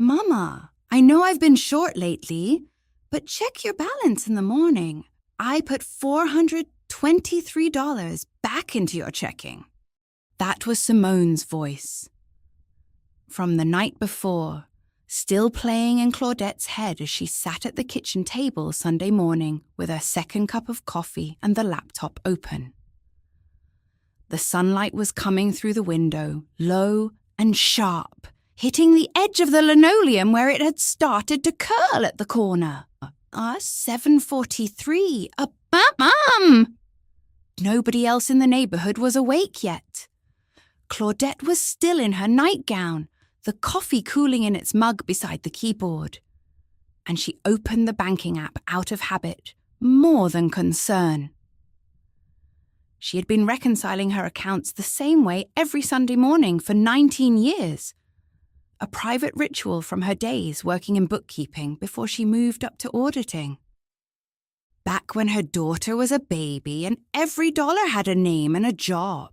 Mama, I know I've been short lately, but check your balance in the morning. I put $423 back into your checking. That was Simone's voice. From the night before, still playing in Claudette's head as she sat at the kitchen table Sunday morning with her second cup of coffee and the laptop open. The sunlight was coming through the window, low and sharp, hitting the edge of the linoleum where it had started to curl at the corner. 7:43. Mom! Nobody else in the neighborhood was awake yet. Claudette was still in her nightgown, the coffee cooling in its mug beside the keyboard. And she opened the banking app out of habit, more than concern. She had been reconciling her accounts the same way every Sunday morning for 19 years. A private ritual from her days working in bookkeeping before she moved up to auditing. Back when her daughter was a baby and every dollar had a name and a job.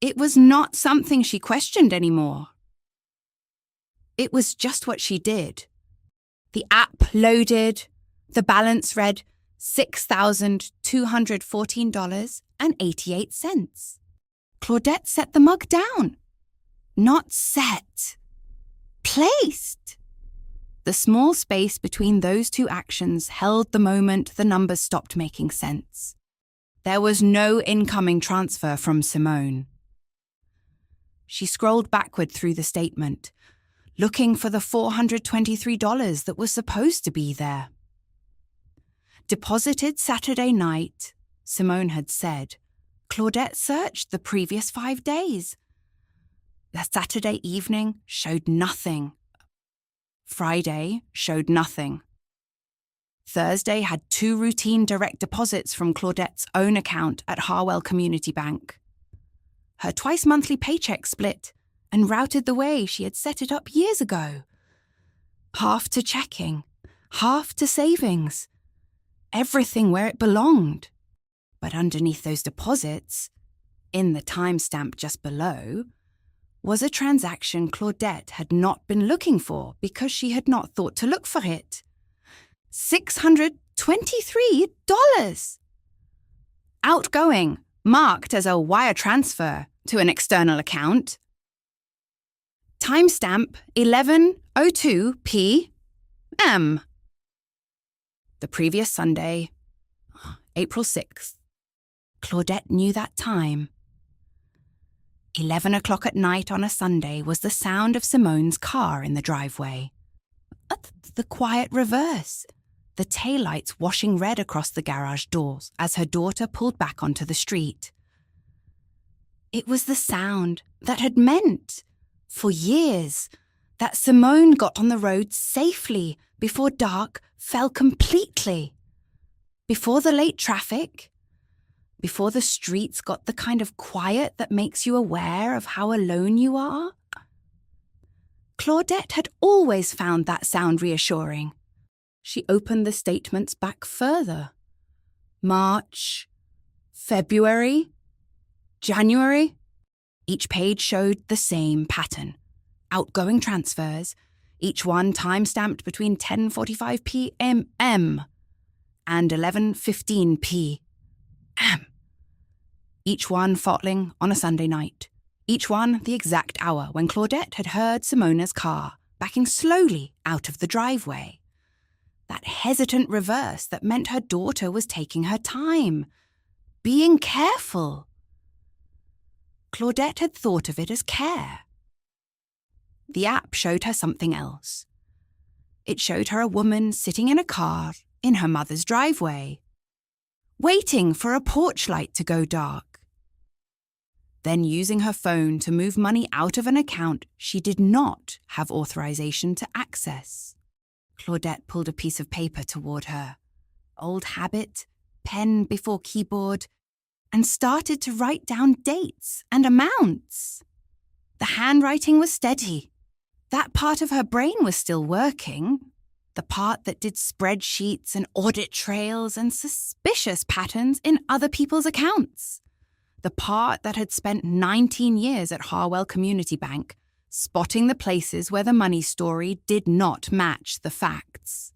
It was not something she questioned anymore. It was just what she did. The app loaded, the balance read $6,214.88. Claudette set the mug down. Not set. Placed. The small space between those two actions held the moment the numbers stopped making sense. There was no incoming transfer from Simone. She scrolled backward through the statement, looking for the $423 that was supposed to be there. Deposited Saturday night, Simone had said. Claudette searched the previous 5 days. The Saturday evening showed nothing. Friday showed nothing. Thursday had 2 routine direct deposits from Claudette's own account at Harwell Community Bank. Her twice-monthly paycheck split and routed the way she had set it up years ago. Half to checking, half to savings. Everything where it belonged. But underneath those deposits, in the timestamp just below, was a transaction Claudette had not been looking for because she had not thought to look for it. $623. Outgoing, marked as a wire transfer to an external account. Timestamp 11:02 p.m. The previous Sunday, April 6th. Claudette knew that time. 11 o'clock at night on a Sunday was the sound of Simone's car in the driveway. The quiet reverse, the taillights washing red across the garage doors as her daughter pulled back onto the street. It was the sound that had meant, for years, that Simone got on the road safely before dark fell completely. Before the late traffic, before the streets got the kind of quiet that makes you aware of how alone you are. Claudette had always found that sound reassuring. She opened the statements back further. March, February, January. Each page showed the same pattern. Outgoing transfers, each one time-stamped between 10:45 p.m. and 11:15 p.m. Each one falling on a Sunday night. Each one the exact hour when Claudette had heard Simona's car backing slowly out of the driveway. That hesitant reverse that meant her daughter was taking her time, being careful. Claudette had thought of it as care. The app showed her something else. It showed her a woman sitting in a car in her mother's driveway, waiting for a porch light to go dark. Then using her phone to move money out of an account she did not have authorization to access. Claudette pulled a piece of paper toward her. Old habit, pen before keyboard, and started to write down dates and amounts. The handwriting was steady. That part of her brain was still working. The part that did spreadsheets and audit trails and suspicious patterns in other people's accounts. The part that had spent 19 years at Harwell Community Bank, spotting the places where the money story did not match the facts.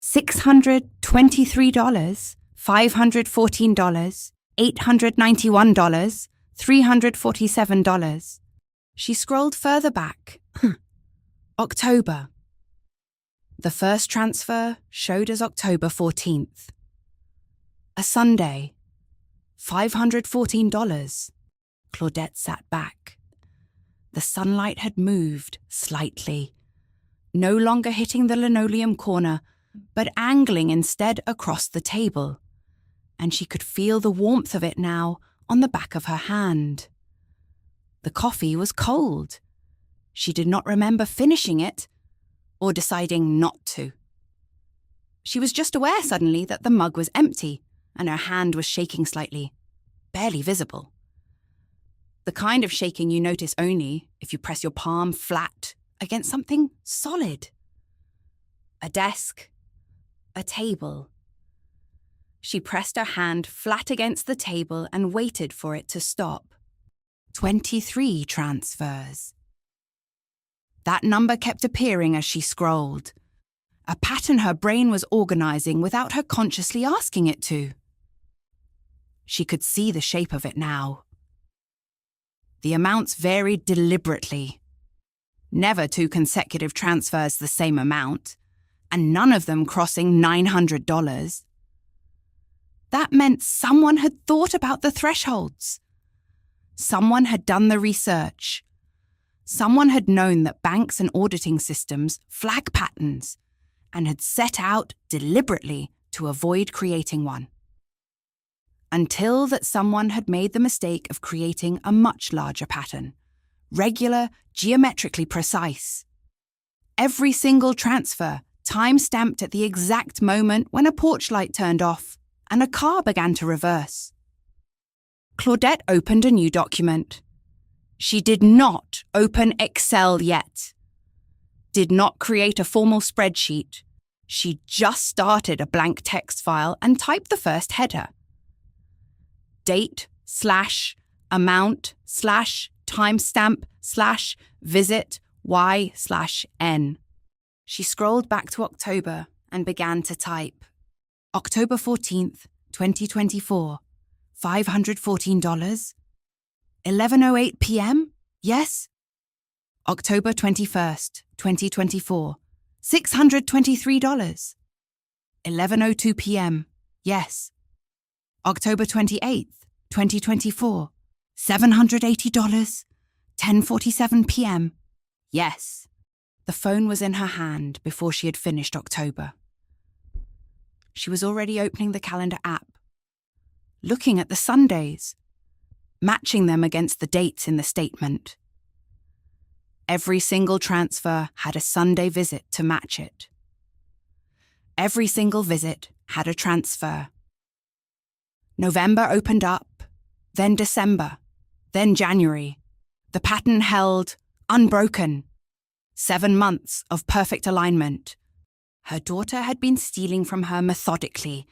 $623, $514, $891, $347. She scrolled further back. October. The first transfer showed as October 14th. A Sunday. $514. Claudette sat back. The sunlight had moved slightly, no longer hitting the linoleum corner, but angling instead across the table, and she could feel the warmth of it now on the back of her hand. The coffee was cold. She did not remember finishing it or deciding not to. She was just aware suddenly that the mug was empty and her hand was shaking slightly, barely visible. The kind of shaking you notice only if you press your palm flat against something solid. A desk, a table. She pressed her hand flat against the table and waited for it to stop. 23 transfers. That number kept appearing as she scrolled. A pattern her brain was organizing without her consciously asking it to. She could see the shape of it now. The amounts varied deliberately. Never 2 consecutive transfers the same amount, and none of them crossing $900. That meant someone had thought about the thresholds. Someone had done the research. Someone had known that banks and auditing systems flag patterns and had set out deliberately to avoid creating one. Until that someone had made the mistake of creating a much larger pattern, regular, geometrically precise. Every single transfer time-stamped at the exact moment when a porch light turned off and a car began to reverse. Claudette opened a new document. She did not open Excel yet. Did not create a formal spreadsheet. She just started a blank text file and typed the first header. Date/amount/timestamp/visit Y/N. She scrolled back to October and began to type. October 14th, 2024. $514. 11:08 p.m. Yes. October 21st, 2024. $623. 11:02 p.m. Yes. October 28th, 2024. $780. 10:47 p.m. Yes. The phone was in her hand before she had finished October. She was already opening the calendar app, looking at the Sundays, matching them against the dates in the statement. Every single transfer had a Sunday visit to match it. Every single visit had a transfer. November opened up, then December, then January. The pattern held, unbroken. 7 months of perfect alignment. Her daughter had been stealing from her methodically,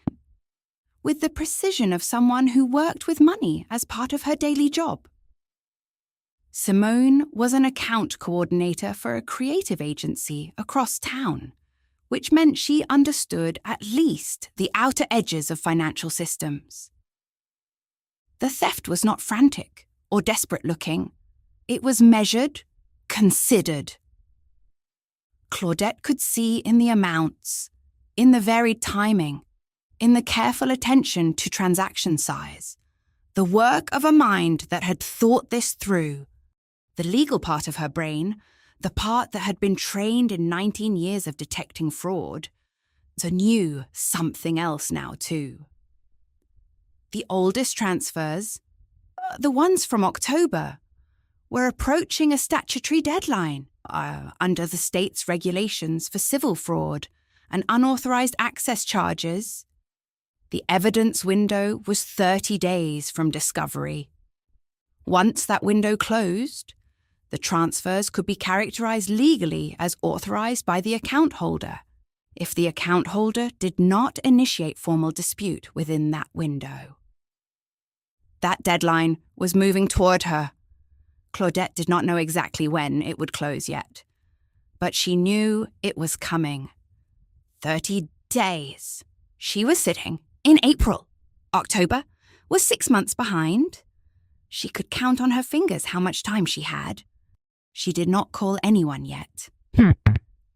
with the precision of someone who worked with money as part of her daily job. Simone was an account coordinator for a creative agency across town, which meant she understood at least the outer edges of financial systems. The theft was not frantic or desperate looking. It was measured, considered. Claudette could see in the amounts, in the varied timing, in the careful attention to transaction size, the work of a mind that had thought this through, the legal part of her brain, the part that had been trained in 19 years of detecting fraud, knew something else now too. The oldest transfers, the ones from October, were approaching a statutory deadline under the state's regulations for civil fraud and unauthorized access charges. The evidence window was 30 days from discovery. Once that window closed, the transfers could be characterized legally as authorized by the account holder if the account holder did not initiate formal dispute within that window. That deadline was moving toward her. Claudette did not know exactly when it would close yet, but she knew it was coming. 30 days. She was sitting in April. October was 6 months behind. She could count on her fingers how much time she had. She did not call anyone yet.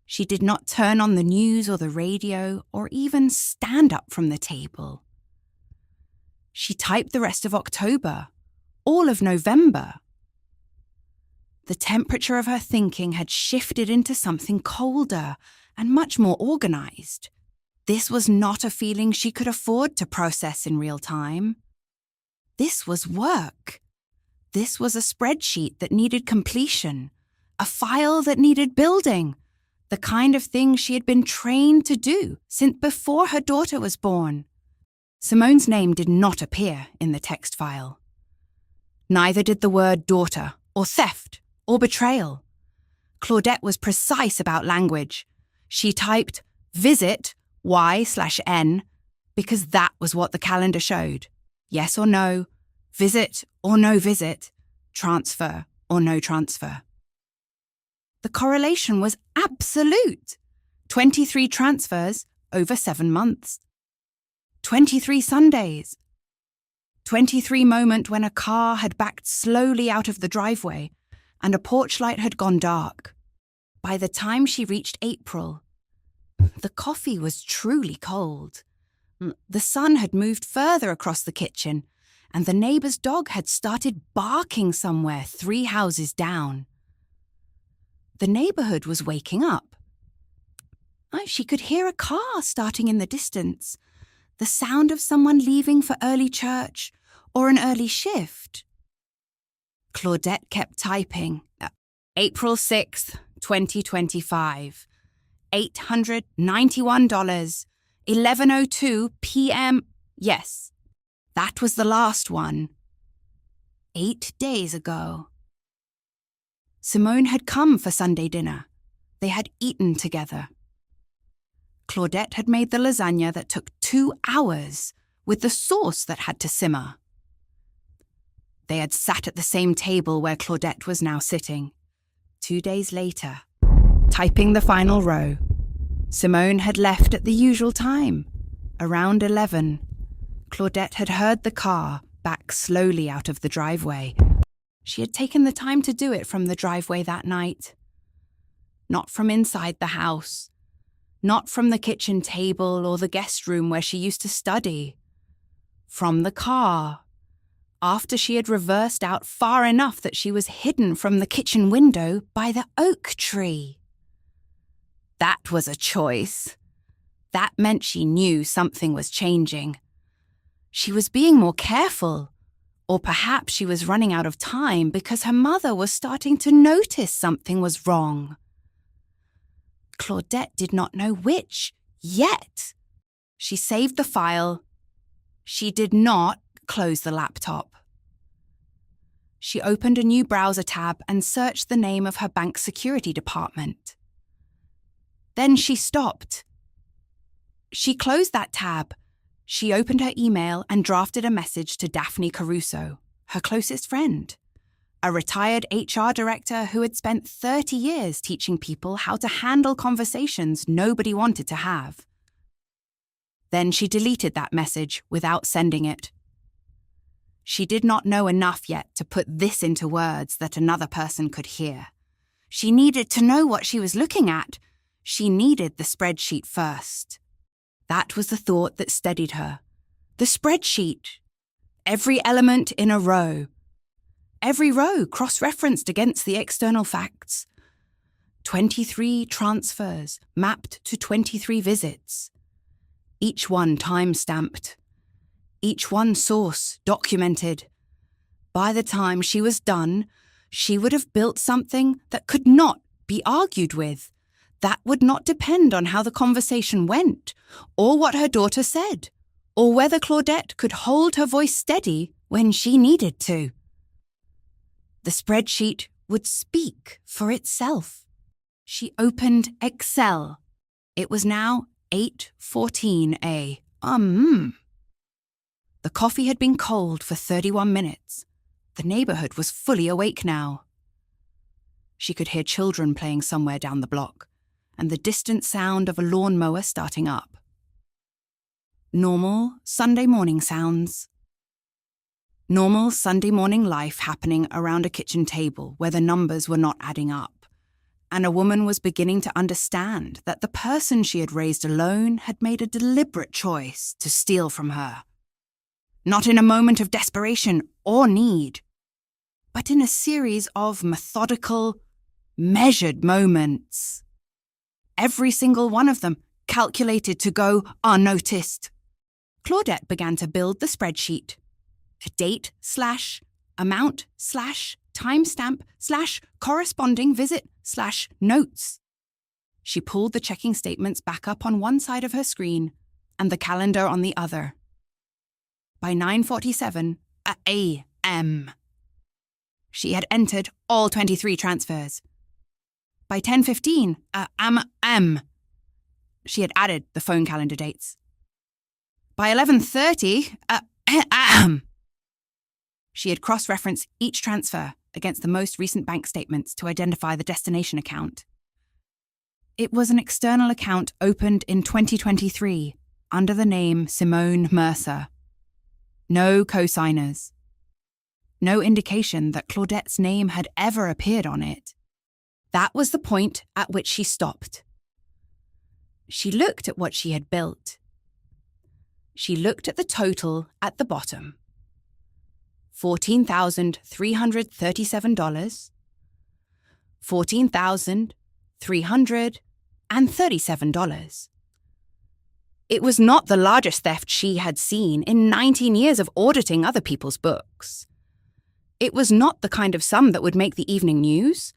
She did not turn on the news or the radio or even stand up from the table. She typed the rest of October, all of November. The temperature of her thinking had shifted into something colder and much more organized. This was not a feeling she could afford to process in real time. This was work. This was a spreadsheet that needed completion, a file that needed building, the kind of thing she had been trained to do since before her daughter was born. Simone's name did not appear in the text file. Neither did the word daughter, or theft, or betrayal. Claudette was precise about language. She typed visit Y/N because that was what the calendar showed. Yes or no, visit or no visit, transfer or no transfer. The correlation was absolute. 23 transfers over 7 months. 23 Sundays. 23 moment when a car had backed slowly out of the driveway and a porch light had gone dark. By the time she reached April, the coffee was truly cold. The sun had moved further across the kitchen, and the neighbor's dog had started barking somewhere 3 houses down. The neighborhood was waking up. She could hear a car starting in the distance, the sound of someone leaving for early church or an early shift. Claudette kept typing. April 6th, 2025. $891, 11:02 p.m. Yes, that was the last one. 8 days ago. Simone had come for Sunday dinner. They had eaten together. Claudette had made the lasagna that took 2 hours with the sauce that had to simmer. They had sat at the same table where Claudette was now sitting. 2 days later, typing the final row, Simone had left at the usual time, around 11. Claudette had heard the car back slowly out of the driveway. She had taken the time to do it from the driveway that night. Not from inside the house. Not from the kitchen table or the guest room where she used to study. From the car. After she had reversed out far enough that she was hidden from the kitchen window by the oak tree. That was a choice. That meant she knew something was changing. She was being more careful. Or perhaps she was running out of time because her mother was starting to notice something was wrong. Claudette did not know which, yet. She saved the file. She did not close the laptop. She opened a new browser tab and searched the name of her bank's security department. Then she stopped. She closed that tab. She opened her email and drafted a message to Daphne Caruso, her closest friend, a retired HR director who had spent 30 years teaching people how to handle conversations nobody wanted to have. Then she deleted that message without sending it. She did not know enough yet to put this into words that another person could hear. She needed to know what she was looking at. She needed the spreadsheet first. That was the thought that steadied her. The spreadsheet. Every element in a row. Every row cross-referenced against the external facts. 23 transfers mapped to 23 visits. Each one time-stamped. Each one source documented. By the time she was done, she would have built something that could not be argued with. That would not depend on how the conversation went, or what her daughter said, or whether Claudette could hold her voice steady when she needed to. The spreadsheet would speak for itself. She opened Excel. It was now 8:14 a.m. The coffee had been cold for 31 minutes. The neighborhood was fully awake now. She could hear children playing somewhere down the block, and the distant sound of a lawnmower starting up. Normal Sunday morning sounds. Normal Sunday morning life happening around a kitchen table where the numbers were not adding up, and a woman was beginning to understand that the person she had raised alone had made a deliberate choice to steal from her. Not in a moment of desperation or need, but in a series of methodical, measured moments. Every single one of them calculated to go unnoticed. Claudette began to build the spreadsheet. A date / amount / timestamp / corresponding visit / notes. She pulled the checking statements back up on one side of her screen and the calendar on the other. By 9:47 a.m., she had entered all 23 transfers. By 10:15 a.m., she had added the phone calendar dates. By 11:30 a.m., she had cross-referenced each transfer against the most recent bank statements to identify the destination account. It was an external account opened in 2023 under the name Simone Mercer. No co-signers. No indication that Claudette's name had ever appeared on it. That was the point at which she stopped. She looked at what she had built. She looked at the total at the bottom. $14,337, $14,337. It was not the largest theft she had seen in 19 years of auditing other people's books. It was not the kind of sum that would make the evening news.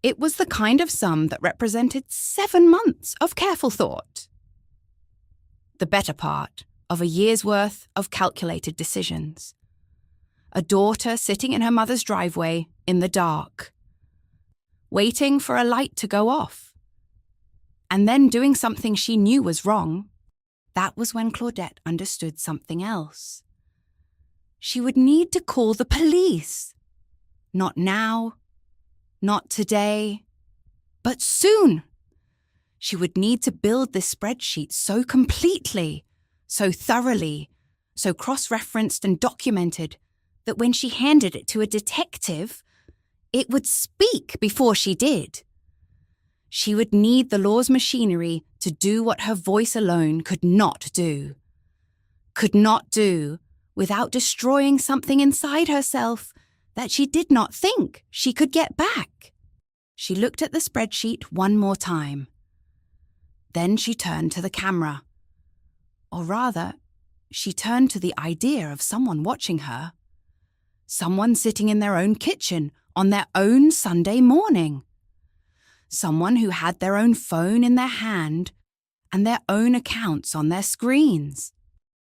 It was the kind of sum that represented 7 months of careful thought. The better part of a year's worth of calculated decisions. A daughter sitting in her mother's driveway in the dark, waiting for a light to go off, and then doing something she knew was wrong. That was when Claudette understood something else. She would need to call the police. Not now, not today, but soon. She would need to build this spreadsheet so completely, so thoroughly, so cross-referenced and documented that when she handed it to a detective, it would speak before she did. She would need the law's machinery to do what her voice alone could not do. Could not do without destroying something inside herself that she did not think she could get back. She looked at the spreadsheet one more time. Then she turned to the camera. Or rather, she turned to the idea of someone watching her. Someone sitting in their own kitchen on their own Sunday morning. Someone who had their own phone in their hand and their own accounts on their screens.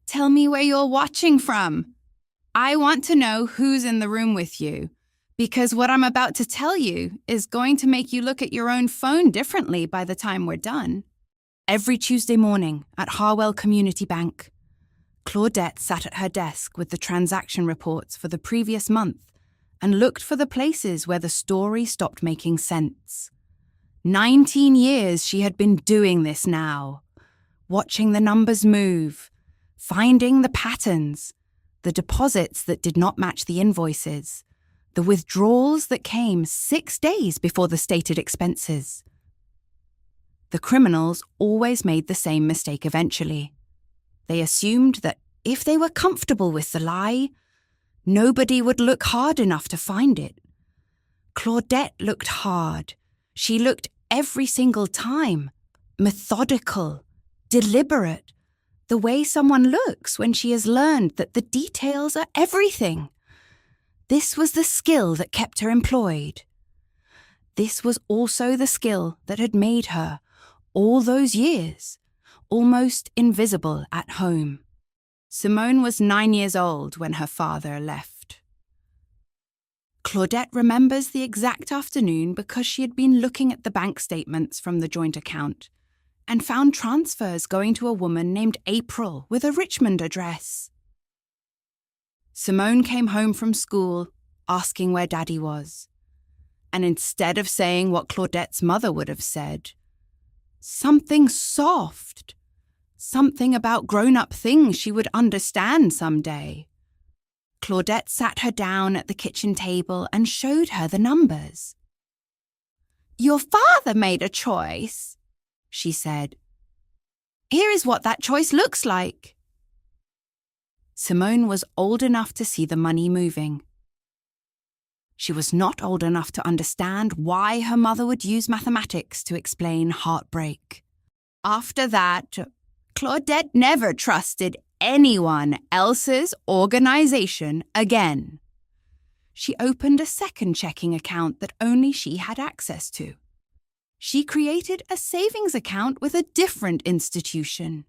Tell me where you're watching from. I want to know who's in the room with you, because what I'm about to tell you is going to make you look at your own phone differently by the time we're done. Every Tuesday morning at Harwell Community Bank, Claudette sat at her desk with the transaction reports for the previous month and looked for the places where the story stopped making sense. 19 years she had been doing this now, watching the numbers move, finding the patterns, the deposits that did not match the invoices, the withdrawals that came 6 days before the stated expenses. The criminals always made the same mistake eventually. They assumed that if they were comfortable with the lie, nobody would look hard enough to find it. Claudette looked hard. She looked every single time, methodical, deliberate, the way someone looks when she has learned that the details are everything. This was the skill that kept her employed. This was also the skill that had made her, all those years, almost invisible at home. Simone was 9 years old when her father left. Claudette remembers the exact afternoon because she had been looking at the bank statements from the joint account and found transfers going to a woman named April with a Richmond address. Simone came home from school asking where Daddy was. And instead of saying what Claudette's mother would have said, something soft, something about grown-up things she would understand someday, Claudette sat her down at the kitchen table and showed her the numbers. "Your father made a choice," she said. "Here is what that choice looks like." Simone was old enough to see the money moving. She was not old enough to understand why her mother would use mathematics to explain heartbreak. After that, Claudette never trusted anyone else's organization again. She opened a second checking account that only she had access to. She created a savings account with a different institution.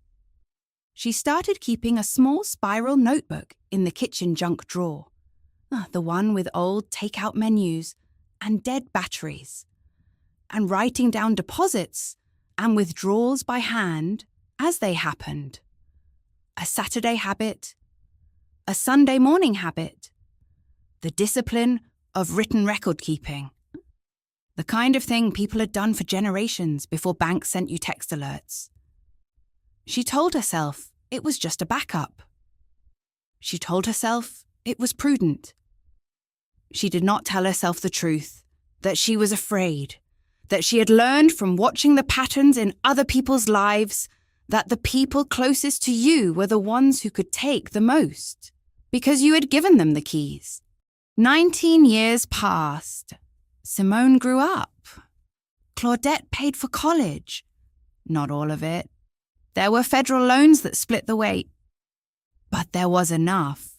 She started keeping a small spiral notebook in the kitchen junk drawer, the one with old takeout menus and dead batteries, and writing down deposits and withdrawals by hand as they happened. A Saturday habit, a Sunday morning habit, the discipline of written record keeping. The kind of thing people had done for generations before banks sent you text alerts. She told herself it was just a backup. She told herself it was prudent. She did not tell herself the truth, that she was afraid, that she had learned from watching the patterns in other people's lives that the people closest to you were the ones who could take the most, because you had given them the keys. 19 years passed. Simone grew up. Claudette paid for college. Not all of it. There were federal loans that split the weight. But there was enough.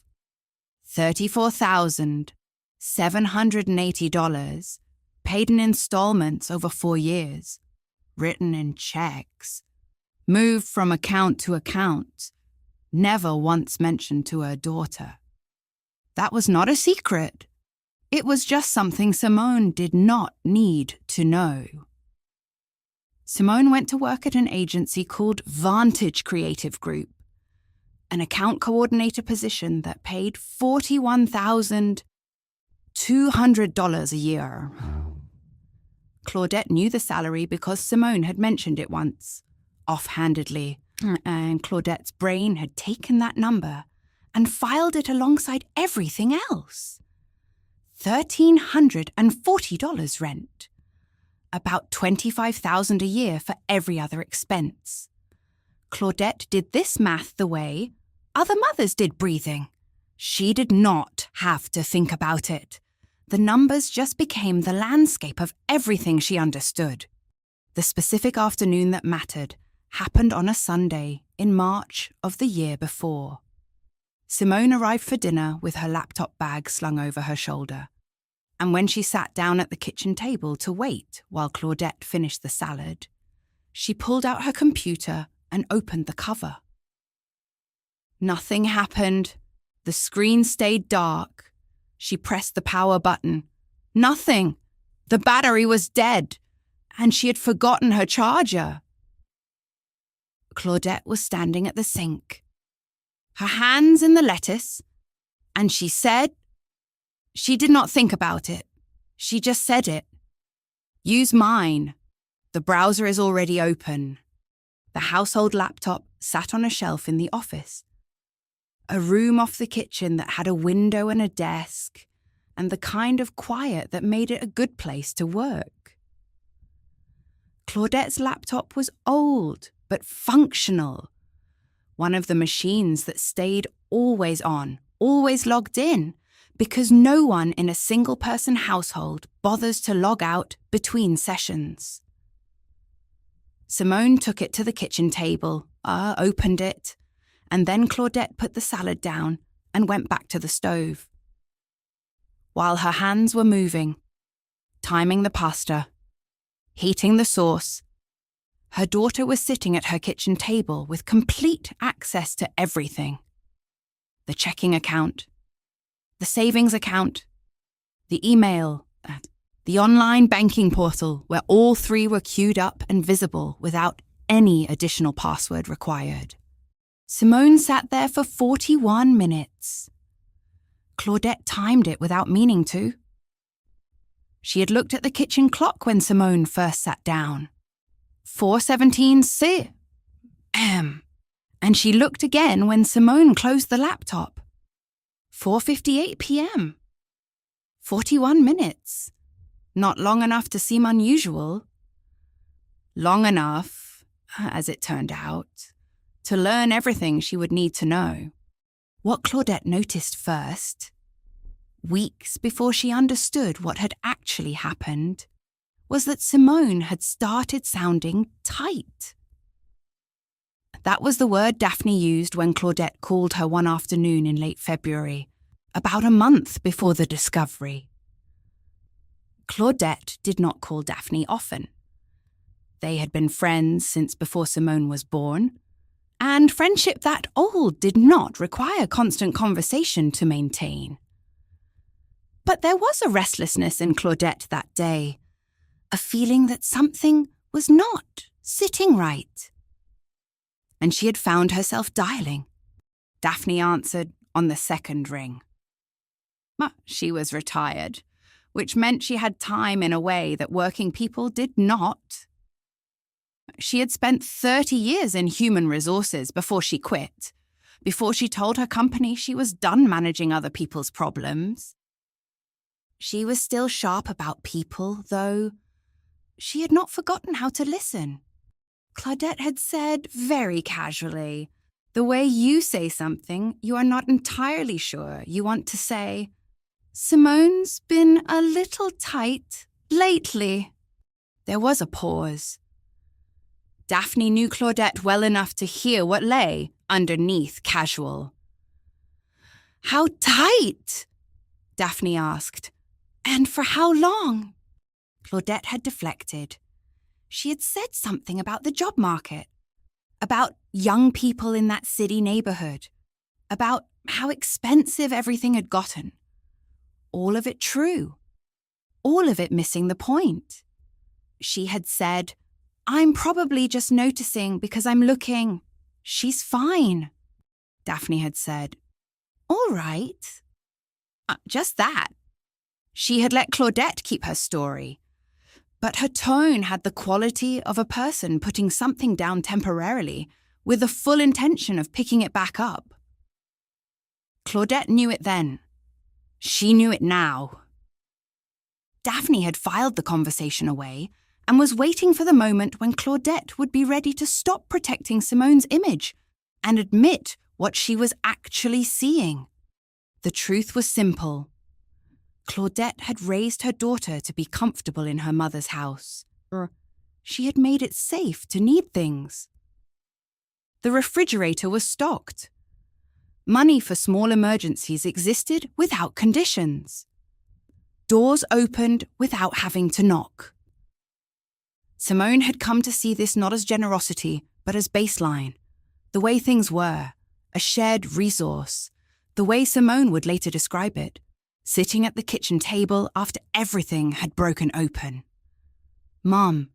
$34,780, paid in installments over 4 years, written in checks, moved from account to account, never once mentioned to her daughter. That was not a secret. It was just something Simone did not need to know. Simone went to work at an agency called Vantage Creative Group, an account coordinator position that paid $41,200 a year. Claudette knew the salary because Simone had mentioned it once, offhandedly, and Claudette's brain had taken that number and filed it alongside everything else. $1,340 rent. About $25,000 a year for every other expense. Claudette did this math the way other mothers did breathing. She did not have to think about it. The numbers just became the landscape of everything she understood. The specific afternoon that mattered happened on a Sunday in March of the year before. Simone arrived for dinner with her laptop bag slung over her shoulder. And when she sat down at the kitchen table to wait while Claudette finished the salad, she pulled out her computer and opened the cover. Nothing happened. The screen stayed dark. She pressed the power button. Nothing. The battery was dead, and she had forgotten her charger. Claudette was standing at the sink, her hands in the lettuce, and she said, she did not think about it. She just said it. "Use mine. The browser is already open." The household laptop sat on a shelf in the office. A room off the kitchen that had a window and a desk, and the kind of quiet that made it a good place to work. Claudette's laptop was old, but functional. One of the machines that stayed always on, always logged in, because no one in a single-person household bothers to log out between sessions. Simone took it to the kitchen table, opened it, and then Claudette put the salad down and went back to the stove. While her hands were moving, timing the pasta, heating the sauce, her daughter was sitting at her kitchen table with complete access to everything. The checking account, the savings account, the email, the online banking portal where all three were queued up and visible without any additional password required. Simone sat there for 41 minutes. Claudette timed it without meaning to. She had looked at the kitchen clock when Simone first sat down. 4:17 c.m. And she looked again when Simone closed the laptop. 4:58 p.m. 41 minutes. Not long enough to seem unusual. Long enough, as it turned out, to learn everything she would need to know. What Claudette noticed first, weeks before she understood what had actually happened, was that Simone had started sounding tight. That was the word Daphne used when Claudette called her one afternoon in late February, about a month before the discovery. Claudette did not call Daphne often. They had been friends since before Simone was born, and friendship that old did not require constant conversation to maintain. But there was a restlessness in Claudette that day, a feeling that something was not sitting right. And she had found herself dialing. Daphne answered on the second ring. She was retired, which meant she had time in a way that working people did not. She had spent 30 years in human resources before she quit, before she told her company she was done managing other people's problems. She was still sharp about people, though she had not forgotten how to listen. Claudette had said very casually, "The way you say something, you are not entirely sure you want to say, 'Simone's been a little tight lately.'" There was a pause. Daphne knew Claudette well enough to hear what lay underneath casual. "How tight?" Daphne asked. "And for how long?" Claudette had deflected. She had said something about the job market, about young people in that city neighborhood, about how expensive everything had gotten. All of it true. All of it missing the point. She had said, "I'm probably just noticing because I'm looking. She's fine." Daphne had said, "All right." Just that. She had let Claudette keep her story, but her tone had the quality of a person putting something down temporarily with the full intention of picking it back up. Claudette knew it then. She knew it now. Daphne had filed the conversation away and was waiting for the moment when Claudette would be ready to stop protecting Simone's image and admit what she was actually seeing. The truth was simple. Claudette had raised her daughter to be comfortable in her mother's house. She had made it safe to need things. The refrigerator was stocked. Money for small emergencies existed without conditions. Doors opened without having to knock. Simone had come to see this not as generosity, but as baseline, the way things were, a shared resource, the way Simone would later describe it, sitting at the kitchen table after everything had broken open. "Mom,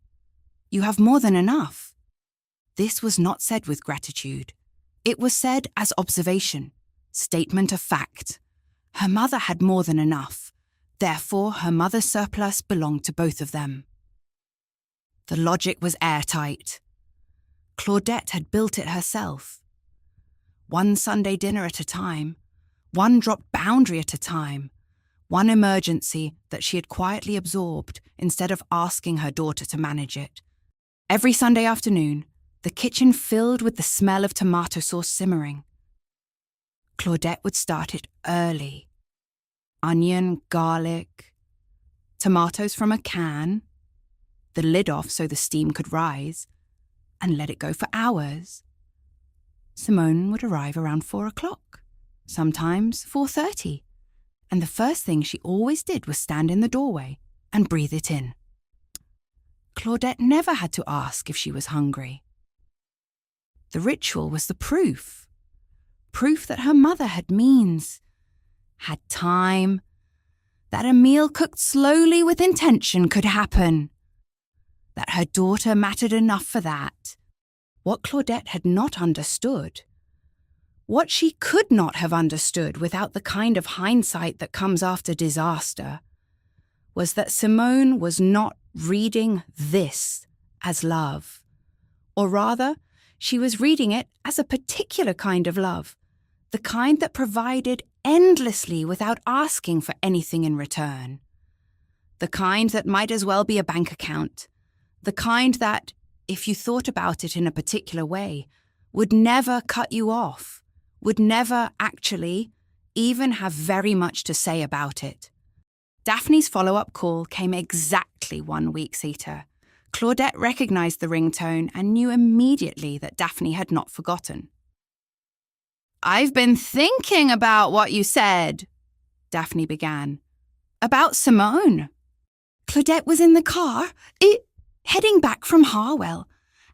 you have more than enough." This was not said with gratitude. It was said as observation, statement of fact. Her mother had more than enough. Therefore, her mother's surplus belonged to both of them. The logic was airtight. Claudette had built it herself. One Sunday dinner at a time, one dropped boundary at a time, one emergency that she had quietly absorbed instead of asking her daughter to manage it. Every Sunday afternoon, the kitchen filled with the smell of tomato sauce simmering. Claudette would start it early. Onion, garlic, tomatoes from a can, the lid off so the steam could rise, and let it go for hours. Simone would arrive around 4 o'clock, sometimes 4:30, and the first thing she always did was stand in the doorway and breathe it in. Claudette never had to ask if she was hungry. The ritual was the proof that her mother had means, had time, that a meal cooked slowly with intention could happen, that her daughter mattered enough for that. What Claudette had not understood, what she could not have understood without the kind of hindsight that comes after disaster, was that Simone was not reading this as love. Or rather, she was reading it as a particular kind of love, the kind that provided endlessly without asking for anything in return. The kind that might as well be a bank account. The kind that, if you thought about it in a particular way, would never cut you off, would never actually even have very much to say about it. Daphne's follow-up call came exactly 1 week later. Claudette recognized the ringtone and knew immediately that Daphne had not forgotten. "I've been thinking about what you said," Daphne began. "About Simone." Claudette was in the car, heading back from Harwell,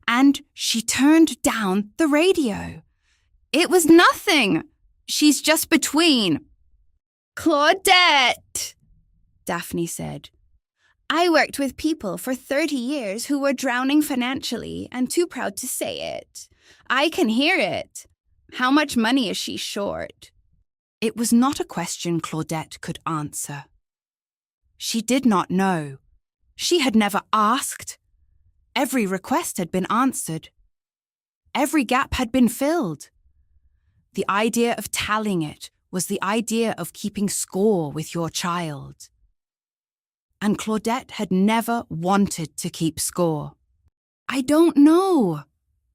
and she turned down the radio. "It was nothing. She's just between." "Claudette," Daphne said. "I worked with people for 30 years who were drowning financially and too proud to say it. I can hear it. How much money is she short?" It was not a question Claudette could answer. She did not know. She had never asked. Every request had been answered. Every gap had been filled. The idea of tallying it was the idea of keeping score with your child. And Claudette had never wanted to keep score. "I don't know,"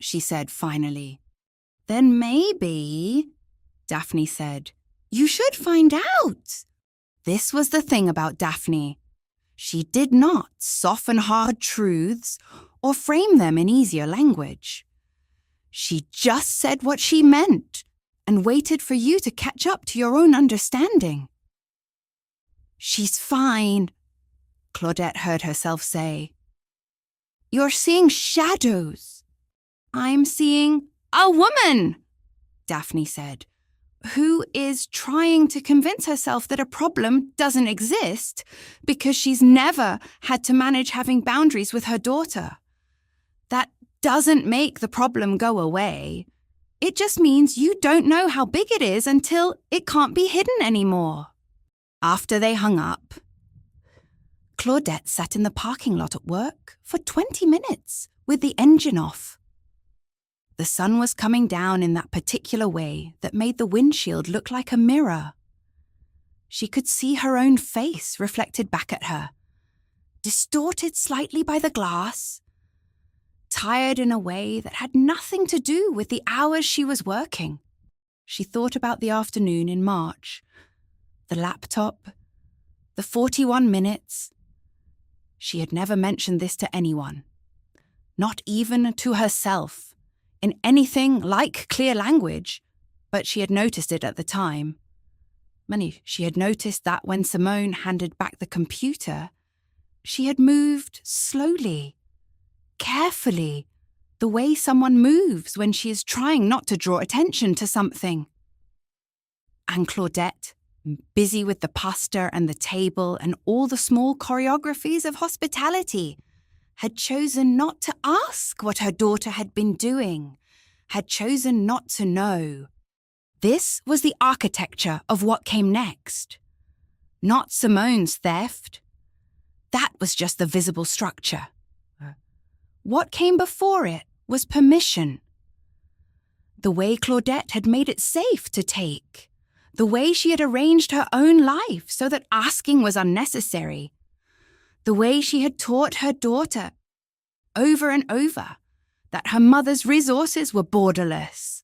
she said finally. "Then maybe," Daphne said, "you should find out." This was the thing about Daphne. She did not soften hard truths or frame them in easier language. She just said what she meant and waited for you to catch up to your own understanding. "She's fine," Claudette heard herself say. "You're seeing shadows." "I'm seeing a woman," Daphne said, "who is trying to convince herself that a problem doesn't exist because she's never had to manage having boundaries with her daughter. That doesn't make the problem go away. It just means you don't know how big it is until it can't be hidden anymore." After they hung up, Claudette sat in the parking lot at work for 20 minutes with the engine off. The sun was coming down in that particular way that made the windshield look like a mirror. She could see her own face reflected back at her, distorted slightly by the glass, tired in a way that had nothing to do with the hours she was working. She thought about the afternoon in March, the laptop, the 41 minutes. She had never mentioned this to anyone, not even to herself, in anything like clear language, but she had noticed it at the time. She had noticed that when Simone handed back the computer, she had moved slowly, carefully, the way someone moves when she is trying not to draw attention to something. And Claudette, busy with the pasta and the table and all the small choreographies of hospitality, had chosen not to ask what her daughter had been doing, had chosen not to know. This was the architecture of what came next. Not Simone's theft. That was just the visible structure. What came before it was permission. The way Claudette had made it safe to take. The way she had arranged her own life so that asking was unnecessary. The way she had taught her daughter over and over that her mother's resources were borderless,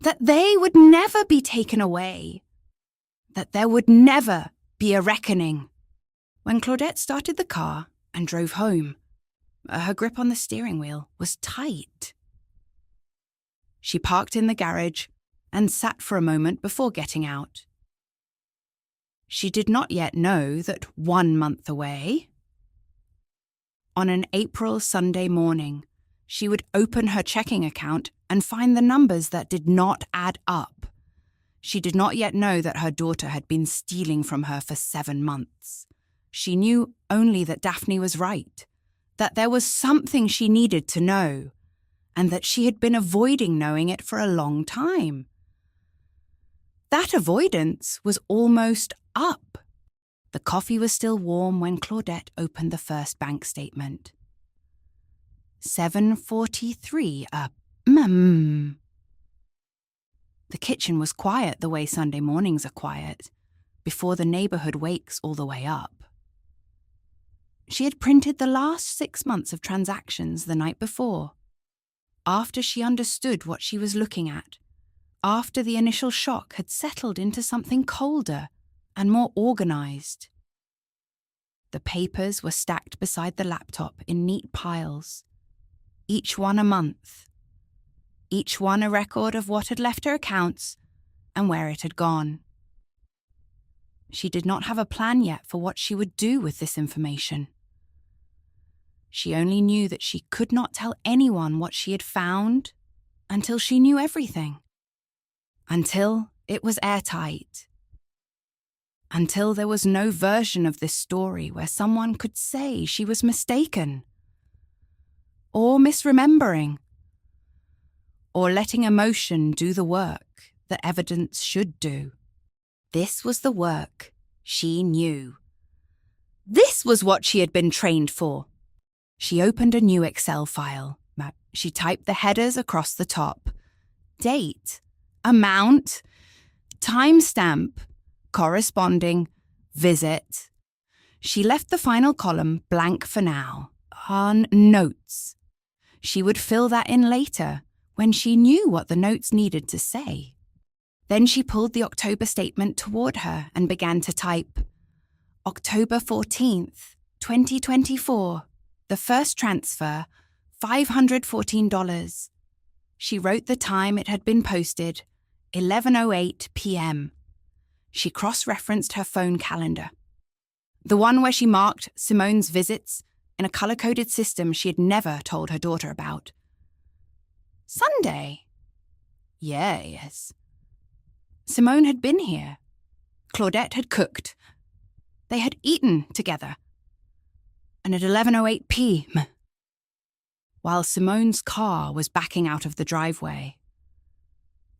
that they would never be taken away, that there would never be a reckoning. When Claudette started the car and drove home, her grip on the steering wheel was tight. She parked in the garage and sat for a moment before getting out. She did not yet know that 1 month away, on an April Sunday morning, she would open her checking account and find the numbers that did not add up. She did not yet know that her daughter had been stealing from her for 7 months. She knew only that Daphne was right, that there was something she needed to know, and that she had been avoiding knowing it for a long time. That avoidance was almost up. The The coffee was still warm when Claudette opened the first bank statement. 7:43, The kitchen was quiet the way Sunday mornings are quiet, before the neighborhood wakes all the way up. She had printed the last 6 months of transactions the night before. After she understood what she was looking at, after the initial shock had settled into something colder and more organized. The papers were stacked beside the laptop in neat piles, each one a month, each one a record of what had left her accounts and where it had gone. She did not have a plan yet for what she would do with this information. She only knew that she could not tell anyone what she had found until she knew everything. Until it was airtight. Until there was no version of this story where someone could say she was mistaken, or misremembering, or letting emotion do the work that evidence should do. This was the work she knew. This was what she had been trained for. She opened a new Excel file. She typed the headers across the top. Date, amount, timestamp, corresponding, visit. She left the final column blank for now. On notes. She would fill that in later when she knew what the notes needed to say. Then she pulled the October statement toward her and began to type. October 14th, 2024. The first transfer, $514. She wrote the time it had been posted, 11:08 p.m. She cross-referenced her phone calendar. The one where she marked Simone's visits in a color-coded system she had never told her daughter about. Sunday? Yes. Simone had been here. Claudette had cooked. They had eaten together. And at 11:08 p.m., while Simone's car was backing out of the driveway.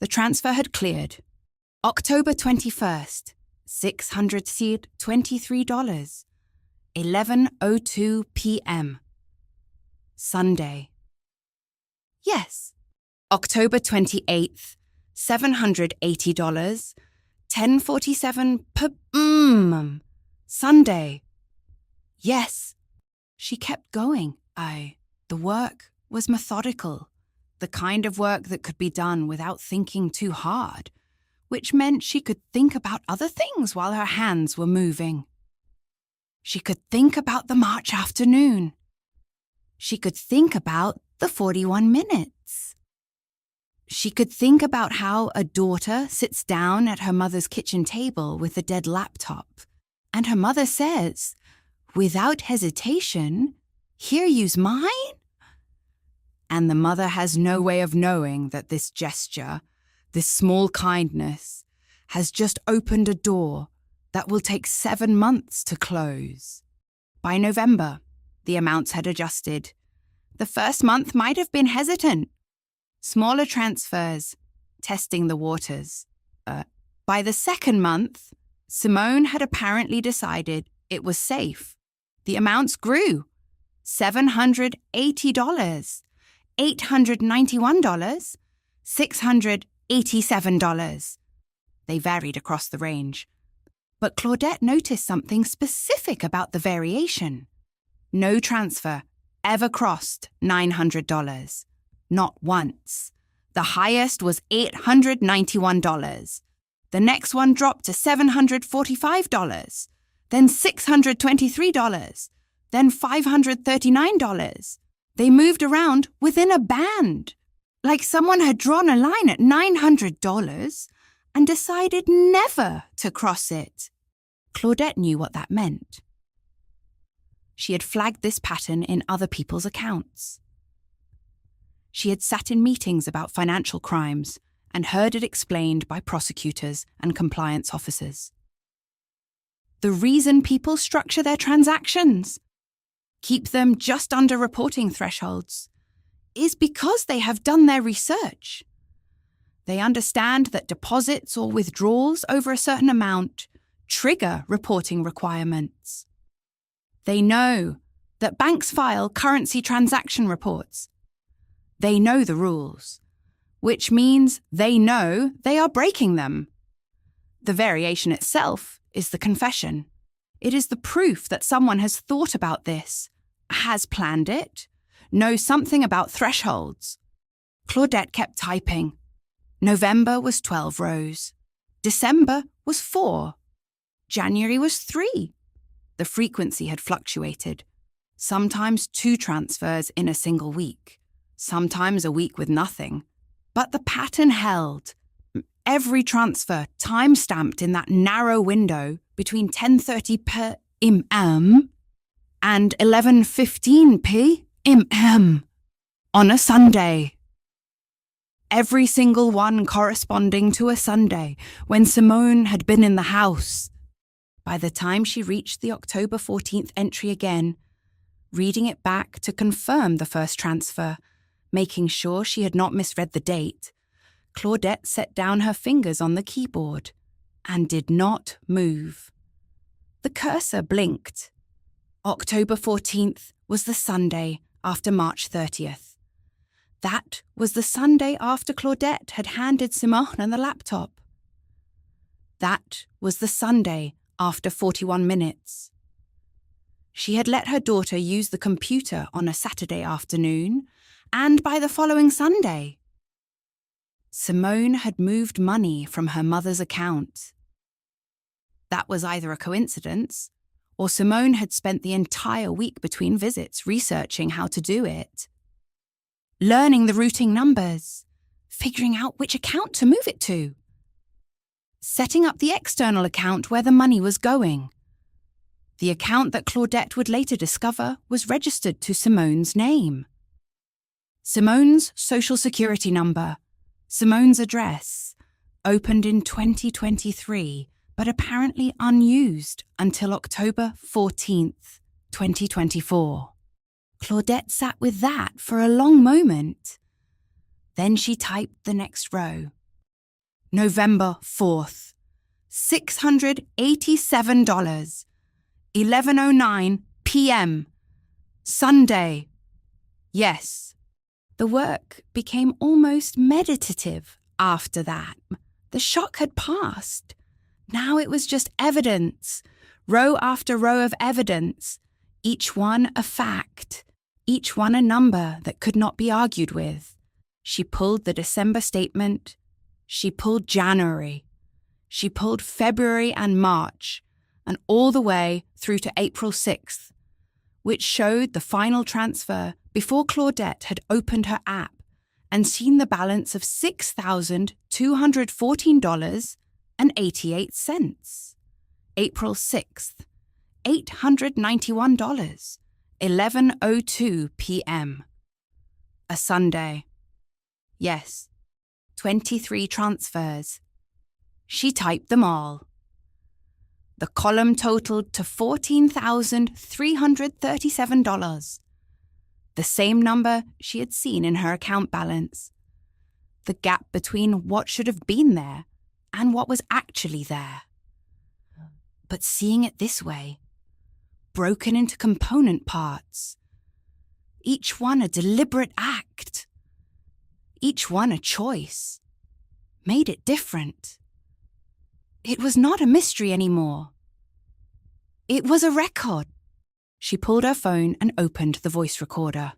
The transfer had cleared. October 21st, $623, 11:02 p.m. Sunday. Yes. October 28th, $780, 10:47 p.m. Sunday. Yes. She kept going. The work was methodical, the kind of work that could be done without thinking too hard, which meant she could think about other things while her hands were moving. She could think about the March afternoon. She could think about the 41 minutes. She could think about how a daughter sits down at her mother's kitchen table with a dead laptop, and her mother says, without hesitation, "Here you's mine?" And the mother has no way of knowing that this gesture, this small kindness, has just opened a door that will take 7 months to close. By November, the amounts had adjusted. The first month might have been hesitant. Smaller transfers, testing the waters. By the second month, Simone had apparently decided it was safe. The amounts grew. $780, $891, $687. They varied across the range. But Claudette noticed something specific about the variation. No transfer ever crossed $900. Not once. The highest was $891. The next one dropped to $745. Then $623. Then $539. They moved around within a band, like someone had drawn a line at $900 and decided never to cross it. Claudette knew what that meant. She had flagged this pattern in other people's accounts. She had sat in meetings about financial crimes and heard it explained by prosecutors and compliance officers. The reason people structure their transactions, keep them just under reporting thresholds, is because they have done their research. They understand that deposits or withdrawals over a certain amount trigger reporting requirements. They know that banks file currency transaction reports. They know the rules, which means they know they are breaking them. The variation itself is the confession. It is the proof that someone has thought about this, has planned it, knows something about thresholds. Claudette kept typing. November was 12 rows. December was 4. January was 3. The frequency had fluctuated. Sometimes 2 transfers in a single week. Sometimes a week with nothing. But the pattern held. Every transfer time-stamped in that narrow window between 10:30 p.m. and 11:15 p.m. on a Sunday. Every single one corresponding to a Sunday when Simone had been in the house. By the time she reached the October 14th entry again, reading it back to confirm the first transfer, making sure she had not misread the date, Claudette set down her fingers on the keyboard and did not move. The cursor blinked. October 14th was the Sunday after March 30th. That was the Sunday after Claudette had handed Simone the laptop. That was the Sunday after 41 minutes. She had let her daughter use the computer on a Saturday afternoon, and by the following Sunday, Simone had moved money from her mother's account. That was either a coincidence, or Simone had spent the entire week between visits researching how to do it, learning the routing numbers, figuring out which account to move it to, setting up the external account where the money was going. The account that Claudette would later discover was registered to Simone's name. Simone's social security number, Simone's address, opened in 2023, but apparently unused until October 14th, 2024. Claudette sat with that for a long moment. Then she typed the next row. November 4th, $687, 11:09 p.m. Sunday. Yes. The work became almost meditative after that. The shock had passed. Now it was just evidence, row after row of evidence, each one a fact, each one a number that could not be argued with. She pulled the December statement. She pulled January. She pulled February and March, and all the way through to April 6th, which showed the final transfer before Claudette had opened her app and seen the balance of $6,214.88. April 6th, $891, 11:02 p.m. A Sunday. Yes, 23 transfers. She typed them all. The column totaled to $14,337, the same number she had seen in her account balance. The gap between what should have been there and what was actually there. But seeing it this way, broken into component parts, each one a deliberate act, each one a choice, made it different. It was not a mystery anymore. It was a record. She pulled her phone and opened the voice recorder.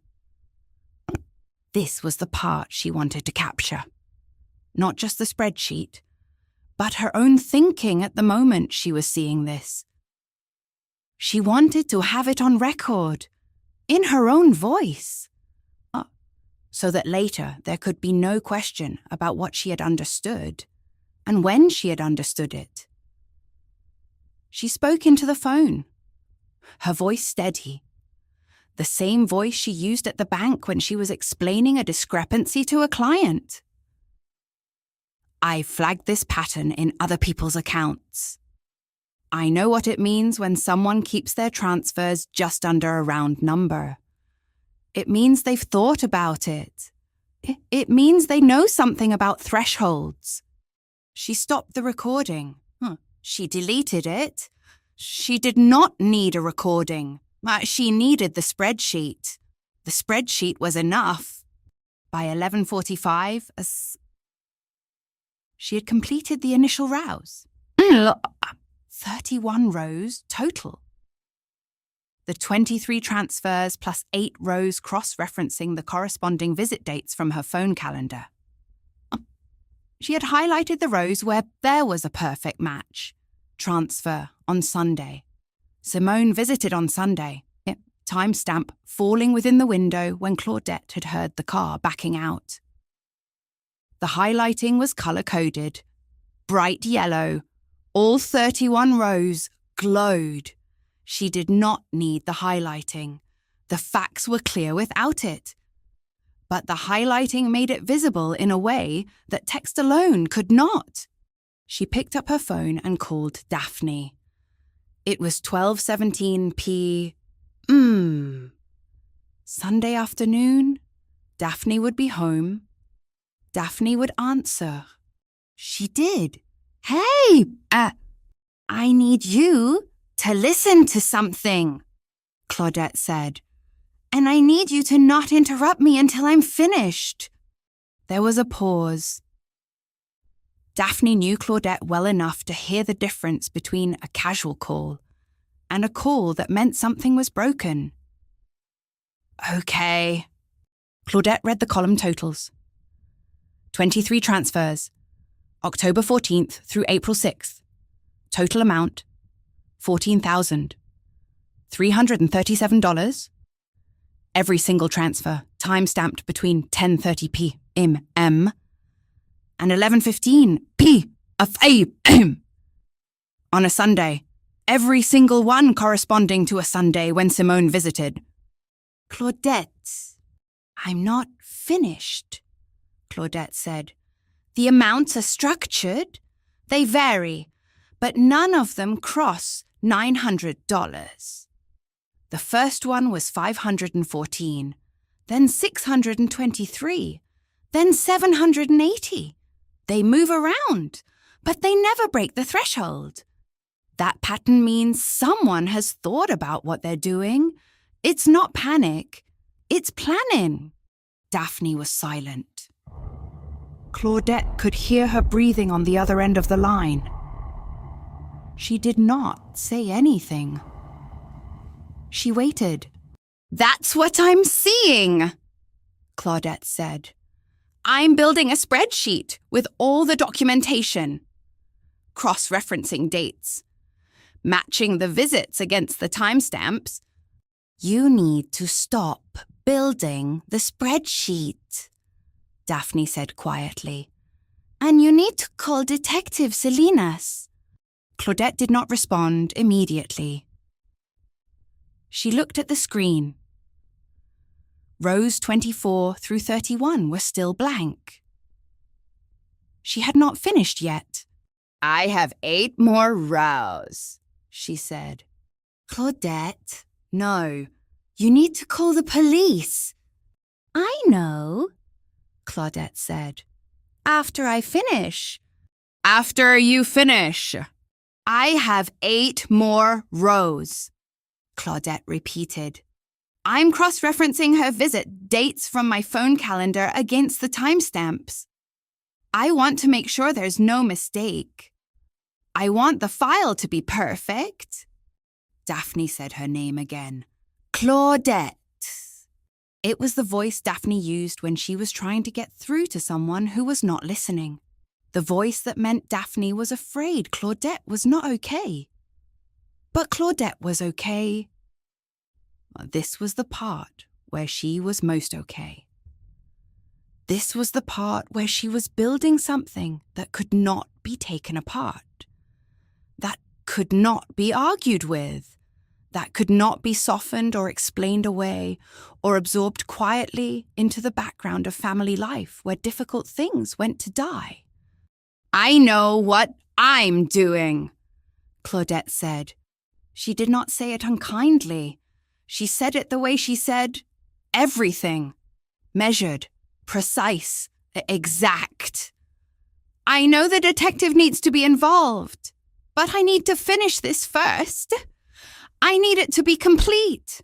This was the part she wanted to capture. Not just the spreadsheet, but her own thinking at the moment she was seeing this. She wanted to have it on record, in her own voice, so that later there could be no question about what she had understood and when she had understood it. She spoke into the phone, her voice steady, the same voice she used at the bank when she was explaining a discrepancy to a client. I flagged this pattern in other people's accounts. I know what it means when someone keeps their transfers just under a round number. It means they've thought about it. It means they know something about thresholds. She stopped the recording. She deleted it. She did not need a recording. She needed the spreadsheet. The spreadsheet was enough. By 11:45, she had completed the initial rouse. 31 rows total. The 23 transfers plus 8 rows cross-referencing the corresponding visit dates from her phone calendar. She had highlighted the rows where there was a perfect match. Transfer on Sunday. Simone visited on Sunday. Timestamp falling within the window when Claudette had heard the car backing out. The highlighting was colour-coded. Bright yellow. All 31 rows glowed. She did not need the highlighting. The facts were clear without it. But the highlighting made it visible in a way that text alone could not. She picked up her phone and called Daphne. It was 12:17 p.m. Sunday afternoon. Daphne would be home. Daphne would answer. She did. Hey, I need you to listen to something, Claudette said. And I need you to not interrupt me until I'm finished. There was a pause. Daphne knew Claudette well enough to hear the difference between a casual call and a call that meant something was broken. Okay. Claudette read the column totals. 23 transfers, October 14th through April 6th. Total amount, $14,337. Every single transfer, time-stamped between 10:30 p.m. and 11:15 p.m. on a Sunday. Every single one corresponding to a Sunday when Simone visited. Claudette, I'm not finished, Claudette said. The amounts are structured. They vary, but none of them cross $900. The first one was $514, then $623, then $780. They move around, but they never break the threshold. That pattern means someone has thought about what they're doing. It's not panic, it's planning. Daphne was silent. Claudette could hear her breathing on the other end of the line. She did not say anything. She waited. That's what I'm seeing, Claudette said. I'm building a spreadsheet with all the documentation. Cross-referencing dates. Matching the visits against the timestamps. You need to stop building the spreadsheet, Daphne said quietly. And you need to call Detective Salinas. Claudette did not respond immediately. She looked at the screen. Rows 24 through 31 were still blank. She had not finished yet. I have 8 more rows, she said. Claudette, no, you need to call the police. I know, Claudette said. After I finish. After you finish. I have 8 more rows, Claudette repeated. I'm cross-referencing her visit dates from my phone calendar against the timestamps. I want to make sure there's no mistake. I want the file to be perfect. Daphne said her name again. Claudette. It was the voice Daphne used when she was trying to get through to someone who was not listening. The voice that meant Daphne was afraid Claudette was not okay. But Claudette was okay. This was the part where she was most okay. This was the part where she was building something that could not be taken apart, that could not be argued with, that could not be softened or explained away or absorbed quietly into the background of family life where difficult things went to die. I know what I'm doing, Claudette said. She did not say it unkindly. She said it the way she said everything. Measured, precise, exact. I know the detective needs to be involved. But I need to finish this first. I need it to be complete.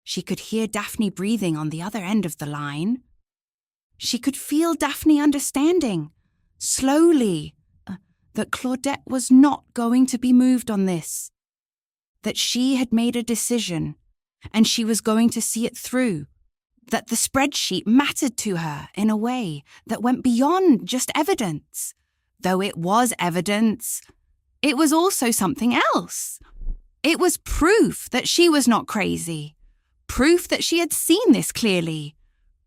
She could hear Daphne breathing on the other end of the line. She could feel Daphne understanding, slowly, that Claudette was not going to be moved on this. That she had made a decision, and she was going to see it through. That the spreadsheet mattered to her in a way that went beyond just evidence. Though it was evidence, it was also something else. It was proof that she was not crazy. Proof that she had seen this clearly.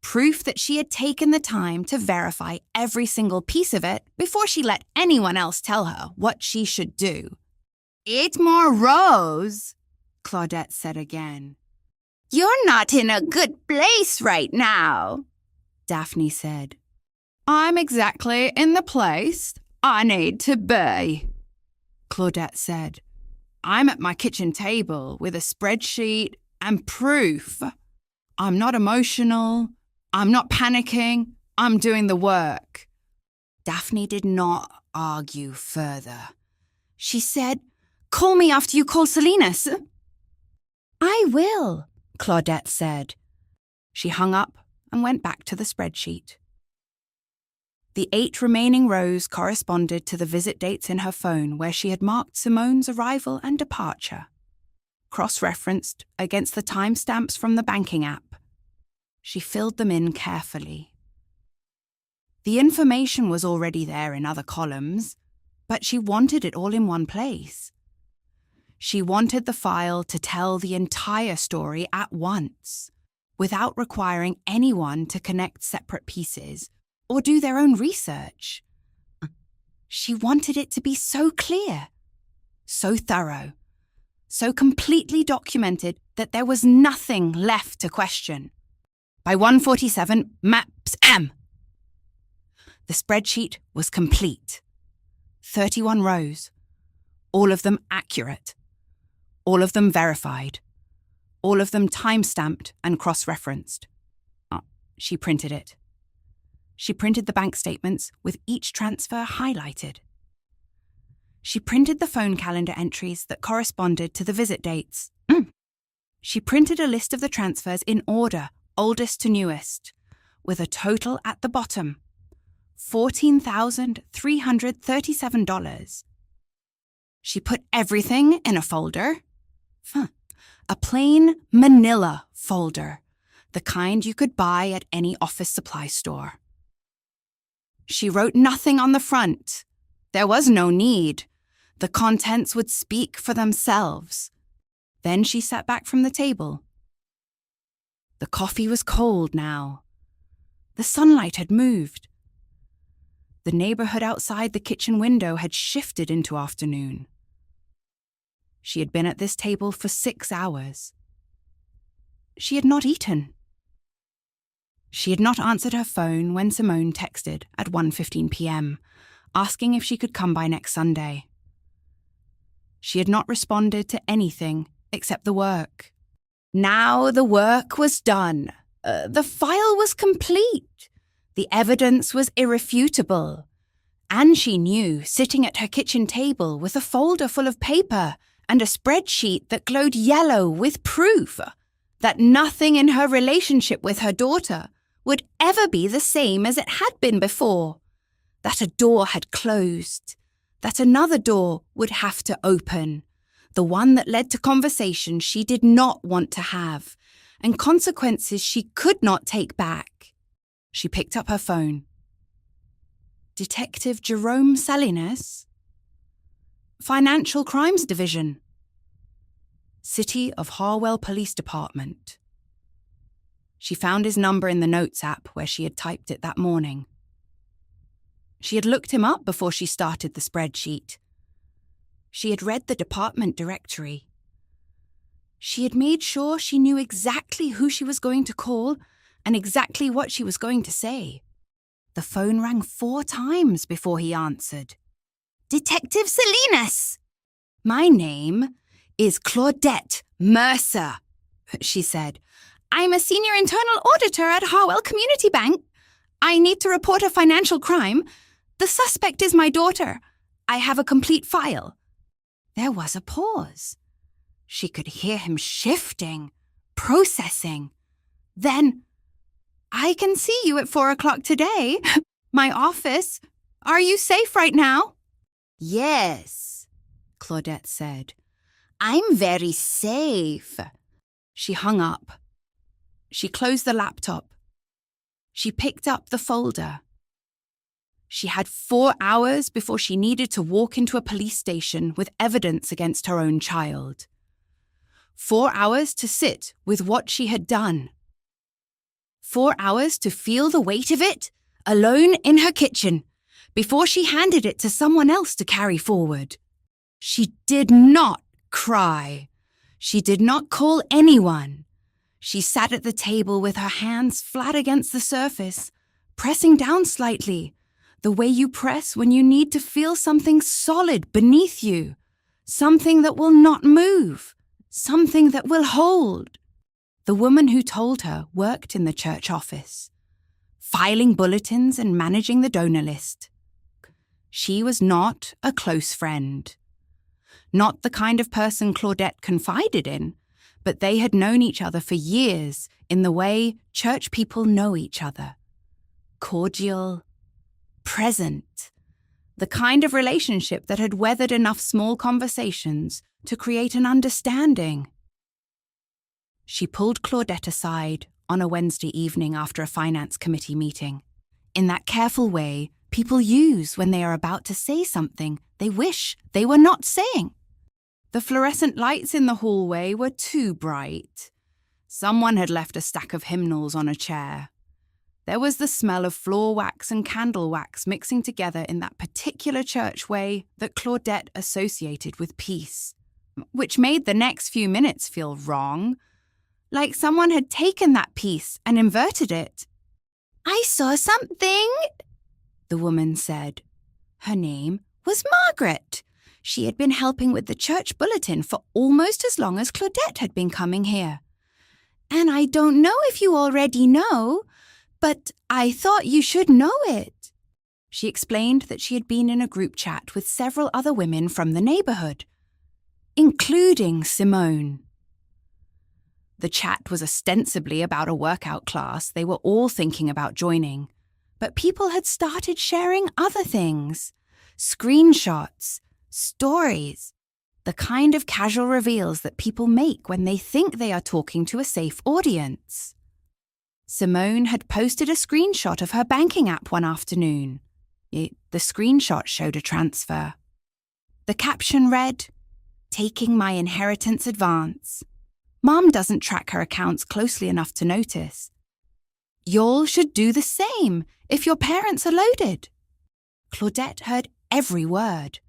Proof that she had taken the time to verify every single piece of it before she let anyone else tell her what she should do. 8 more rows, Claudette said again. You're not in a good place right now, Daphne said. I'm exactly in the place I need to be, Claudette said. I'm at my kitchen table with a spreadsheet and proof. I'm not emotional. I'm not panicking. I'm doing the work. Daphne did not argue further. She said, Call me after you call Salinas. I will, Claudette said. She hung up and went back to the spreadsheet. The 8 remaining rows corresponded to the visit dates in her phone where she had marked Simone's arrival and departure, cross-referenced against the timestamps from the banking app. She filled them in carefully. The information was already there in other columns, but she wanted it all in one place. She wanted the file to tell the entire story at once, without requiring anyone to connect separate pieces or do their own research. She wanted it to be so clear, so thorough, so completely documented that there was nothing left to question. By 1:47, maps M. The spreadsheet was complete. 31 rows, all of them accurate, all of them verified, all of them time-stamped and cross-referenced. She printed it. She printed the bank statements with each transfer highlighted. She printed the phone calendar entries that corresponded to the visit dates. She printed a list of the transfers in order, oldest to newest, with a total at the bottom, $14,337. She put everything in a folder. A plain manila folder, the kind you could buy at any office supply store. She wrote nothing on the front. There was no need. The contents would speak for themselves. Then she sat back from the table. The coffee was cold now. The sunlight had moved. The neighborhood outside the kitchen window had shifted into afternoon. She had been at this table for 6 hours. She had not eaten. She had not answered her phone when Simone texted at 1:15 p.m., asking if she could come by next Sunday. She had not responded to anything except the work. Now the work was done. The file was complete. The evidence was irrefutable. And she knew, sitting at her kitchen table with a folder full of paper and a spreadsheet that glowed yellow with proof, that nothing in her relationship with her daughter would ever be the same as it had been before, that a door had closed, that another door would have to open, the one that led to conversations she did not want to have, and consequences she could not take back. She picked up her phone. Detective Jerome Salinas? Financial Crimes Division. City of Harwell Police Department. She found his number in the notes app where she had typed it that morning. She had looked him up before she started the spreadsheet. She had read the department directory. She had made sure she knew exactly who she was going to call and exactly what she was going to say. The phone rang 4 times before he answered. Detective Salinas! My name is Claudette Mercer, she said. I'm a senior internal auditor at Harwell Community Bank. I need to report a financial crime. The suspect is my daughter. I have a complete file. There was a pause. She could hear him shifting, processing. Then, I can see you at 4 o'clock today. My office. Are you safe right now? Yes, Claudette said. I'm very safe. She hung up. She closed the laptop. She picked up the folder. She had 4 hours before she needed to walk into a police station with evidence against her own child. 4 hours to sit with what she had done. 4 hours to feel the weight of it, alone in her kitchen, before she handed it to someone else to carry forward. She did not cry. She did not call anyone. She sat at the table with her hands flat against the surface, pressing down slightly, the way you press when you need to feel something solid beneath you, something that will not move, something that will hold. The woman who told her worked in the church office, filing bulletins and managing the donor list. She was not a close friend. Not the kind of person Claudette confided in, but they had known each other for years in the way church people know each other. Cordial, present, the kind of relationship that had weathered enough small conversations to create an understanding. She pulled Claudette aside on a Wednesday evening after a finance committee meeting, in that careful way people use when they are about to say something they wish they were not saying. The fluorescent lights in the hallway were too bright. Someone had left a stack of hymnals on a chair. There was the smell of floor wax and candle wax mixing together in that particular church way that Claudette associated with peace, which made the next few minutes feel wrong, like someone had taken that piece and inverted it. I saw something, the woman said. Her name was Margaret. She had been helping with the church bulletin for almost as long as Claudette had been coming here. And I don't know if you already know, but I thought you should know it. She explained that she had been in a group chat with several other women from the neighborhood, including Simone. The chat was ostensibly about a workout class they were all thinking about joining, but people had started sharing other things, screenshots, stories, the kind of casual reveals that people make when they think they are talking to a safe audience. Simone had posted a screenshot of her banking app one afternoon. The screenshot showed a transfer. The caption read, "Taking my inheritance advance. Mom doesn't track her accounts closely enough to notice. Y'all should do the same if your parents are loaded." Claudette heard every word.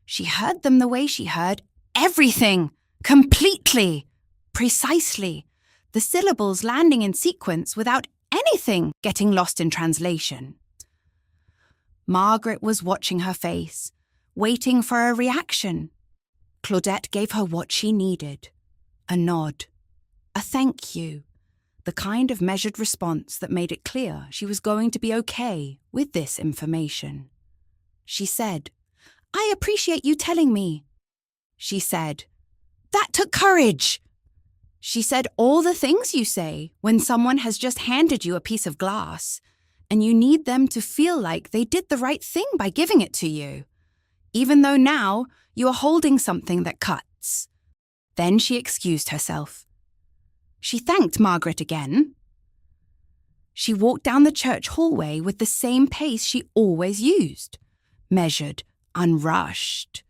She heard them the way she heard everything, completely, precisely, the syllables landing in sequence without anything getting lost in translation. Margaret was watching her face, waiting for a reaction. Claudette gave her what she needed, a nod, a thank you, the kind of measured response that made it clear she was going to be okay with this information. She said, "I appreciate you telling me." She said, "That took courage." She said all the things you say when someone has just handed you a piece of glass and you need them to feel like they did the right thing by giving it to you, even though now you are holding something that cuts. Then she excused herself. She thanked Margaret again. She walked down the church hallway with the same pace she always used, measured, unrushed,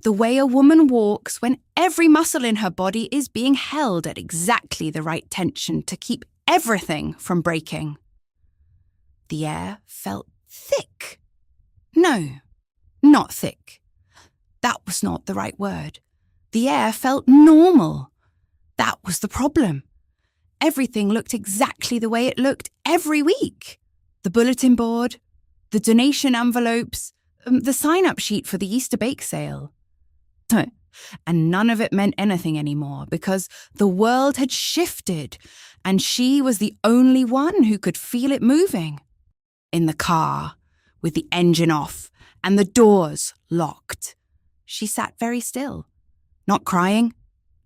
the way a woman walks when every muscle in her body is being held at exactly the right tension to keep everything from breaking. The air felt thick. No, not thick. That was not the right word. The air felt normal. That was the problem. Everything looked exactly the way it looked every week. The bulletin board, the donation envelopes, the sign-up sheet for the Easter bake sale. And none of it meant anything anymore because the world had shifted and she was the only one who could feel it moving. In the car, with the engine off and the doors locked, She sat very still, not crying,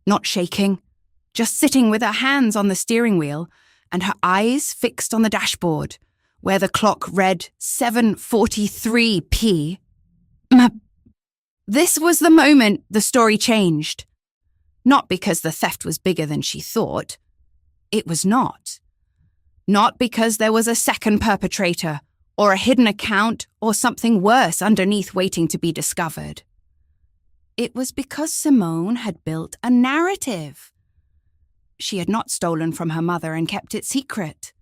not shaking, just sitting with her hands on the steering wheel and her eyes fixed on the dashboard, where the clock read 7:43 p. This was the moment the story changed. Not because the theft was bigger than she thought. It was not. Not because there was a second perpetrator, or a hidden account, or something worse underneath waiting to be discovered. It was because Simone had built a narrative. She had not stolen from her mother and kept it secret.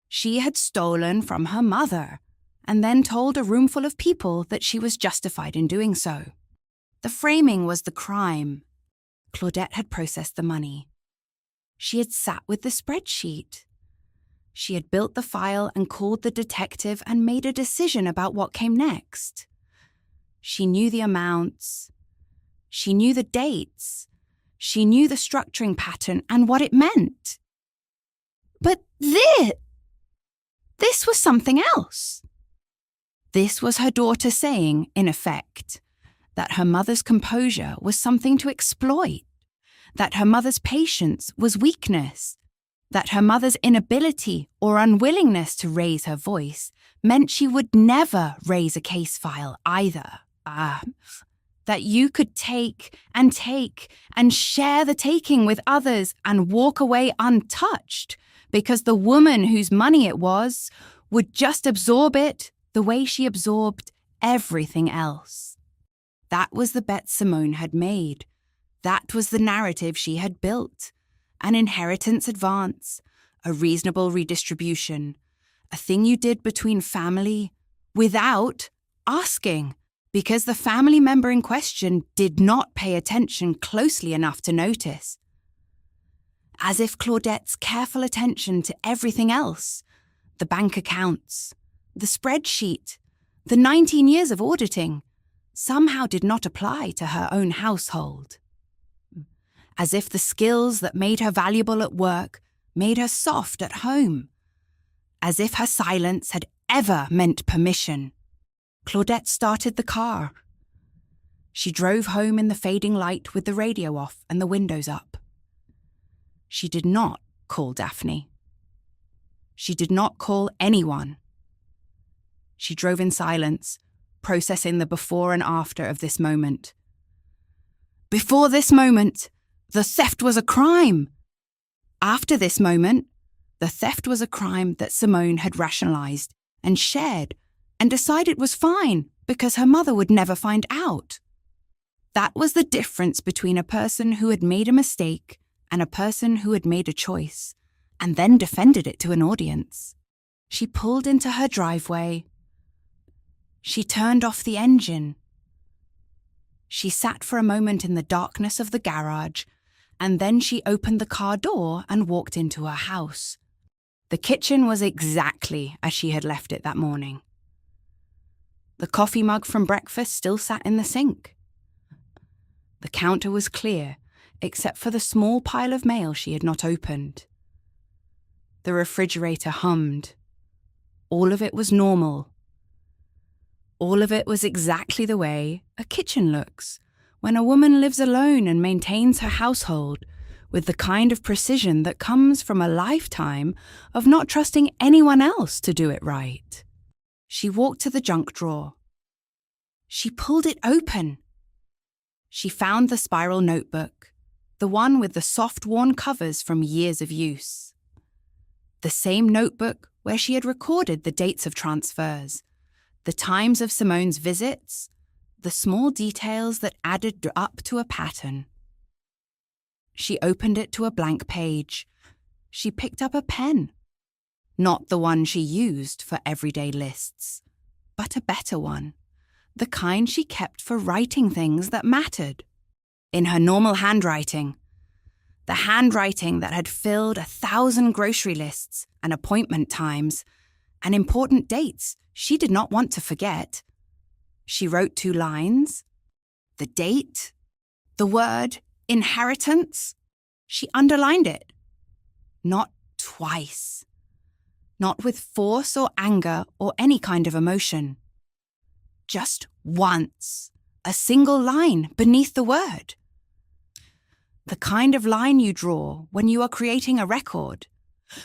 She had stolen from her mother and then told a roomful of people that she was justified in doing so. The framing was the crime. Claudette had processed the money. She had sat with the spreadsheet. She had built the file and called the detective and made a decision about what came next. She knew the amounts. She knew the dates. She knew the structuring pattern and what it meant. But this was something else. This was her daughter saying, in effect, that her mother's composure was something to exploit, that her mother's patience was weakness, that her mother's inability or unwillingness to raise her voice meant she would never raise a case file either. That you could take and share the taking with others and walk away untouched because the woman whose money it was would just absorb it the way she absorbed everything else. That was the bet Simone had made. That was the narrative she had built. An inheritance advance, a reasonable redistribution, a thing you did between family without asking, because the family member in question did not pay attention closely enough to notice. As if Claudette's careful attention to everything else, the bank accounts, the spreadsheet, the 19 years of auditing, somehow did not apply to her own household. As if the skills that made her valuable at work made her soft at home. As if her silence had ever meant permission. Claudette started the car. She drove home in the fading light with the radio off and the windows up. She did not call Daphne. She did not call anyone. She drove in silence, processing the before and after of this moment. Before this moment, the theft was a crime. After this moment, the theft was a crime that Simone had rationalized and shared and decided was fine because her mother would never find out. That was the difference between a person who had made a mistake and a person who had made a choice and then defended it to an audience. She pulled into her driveway. She turned off the engine. She sat for a moment in the darkness of the garage, and then she opened the car door and walked into her house. The kitchen was exactly as she had left it that morning. The coffee mug from breakfast still sat in the sink. The counter was clear, except for the small pile of mail she had not opened. The refrigerator hummed. All of it was normal. All of it was exactly the way a kitchen looks when a woman lives alone and maintains her household with the kind of precision that comes from a lifetime of not trusting anyone else to do it right. She walked to the junk drawer. She pulled it open. She found the spiral notebook, the one with the soft worn covers from years of use. The same notebook where she had recorded the dates of transfers, the times of Simone's visits, the small details that added up to a pattern. She opened it to a blank page. She picked up a pen. Not the one she used for everyday lists, but a better one, the kind she kept for writing things that mattered. In her normal handwriting, the handwriting that had filled 1,000 grocery lists and appointment times and important dates she did not want to forget. She wrote 2 lines, the date, the word inheritance. She underlined it. Not twice. Not with force or anger or any kind of emotion. Just once, a single line beneath the word. The kind of line you draw when you are creating a record,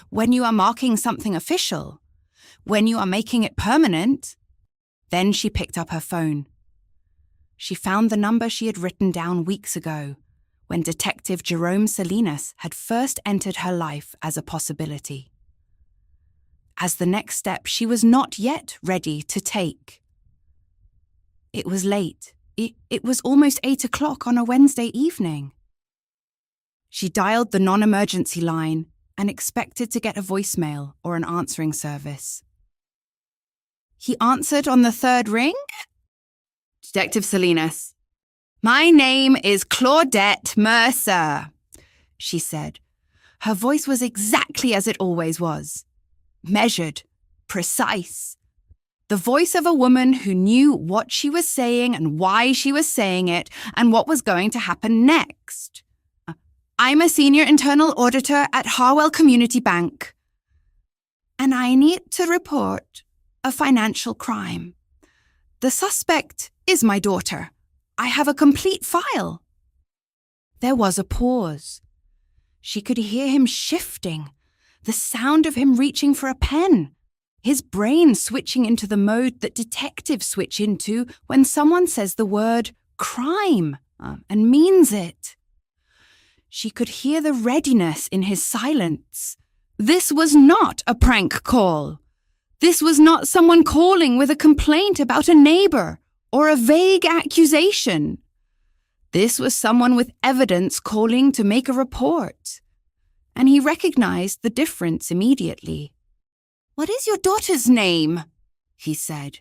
when you are marking something official, when you are making it permanent. Then she picked up her phone. She found the number she had written down weeks ago, when Detective Jerome Salinas had first entered her life as a possibility. As the next step she was not yet ready to take. It was late. It was almost 8 o'clock on a Wednesday evening. She dialed the non-emergency line and expected to get a voicemail or an answering service. He answered on the third ring. "Detective Salinas. My name is Claudette Mercer," she said. Her voice was exactly as it always was. Measured, precise. The voice of a woman who knew what she was saying and why she was saying it and what was going to happen next. "I'm a senior internal auditor at Harwell Community Bank, and I need to report a financial crime. The suspect is my daughter. I have a complete file." There was a pause. She could hear him shifting, the sound of him reaching for a pen, his brain switching into the mode that detectives switch into when someone says the word crime and means it. She could hear the readiness in his silence. This was not a prank call. This was not someone calling with a complaint about a neighbor or a vague accusation. This was someone with evidence calling to make a report. And he recognized the difference immediately. "What is your daughter's name?" he said.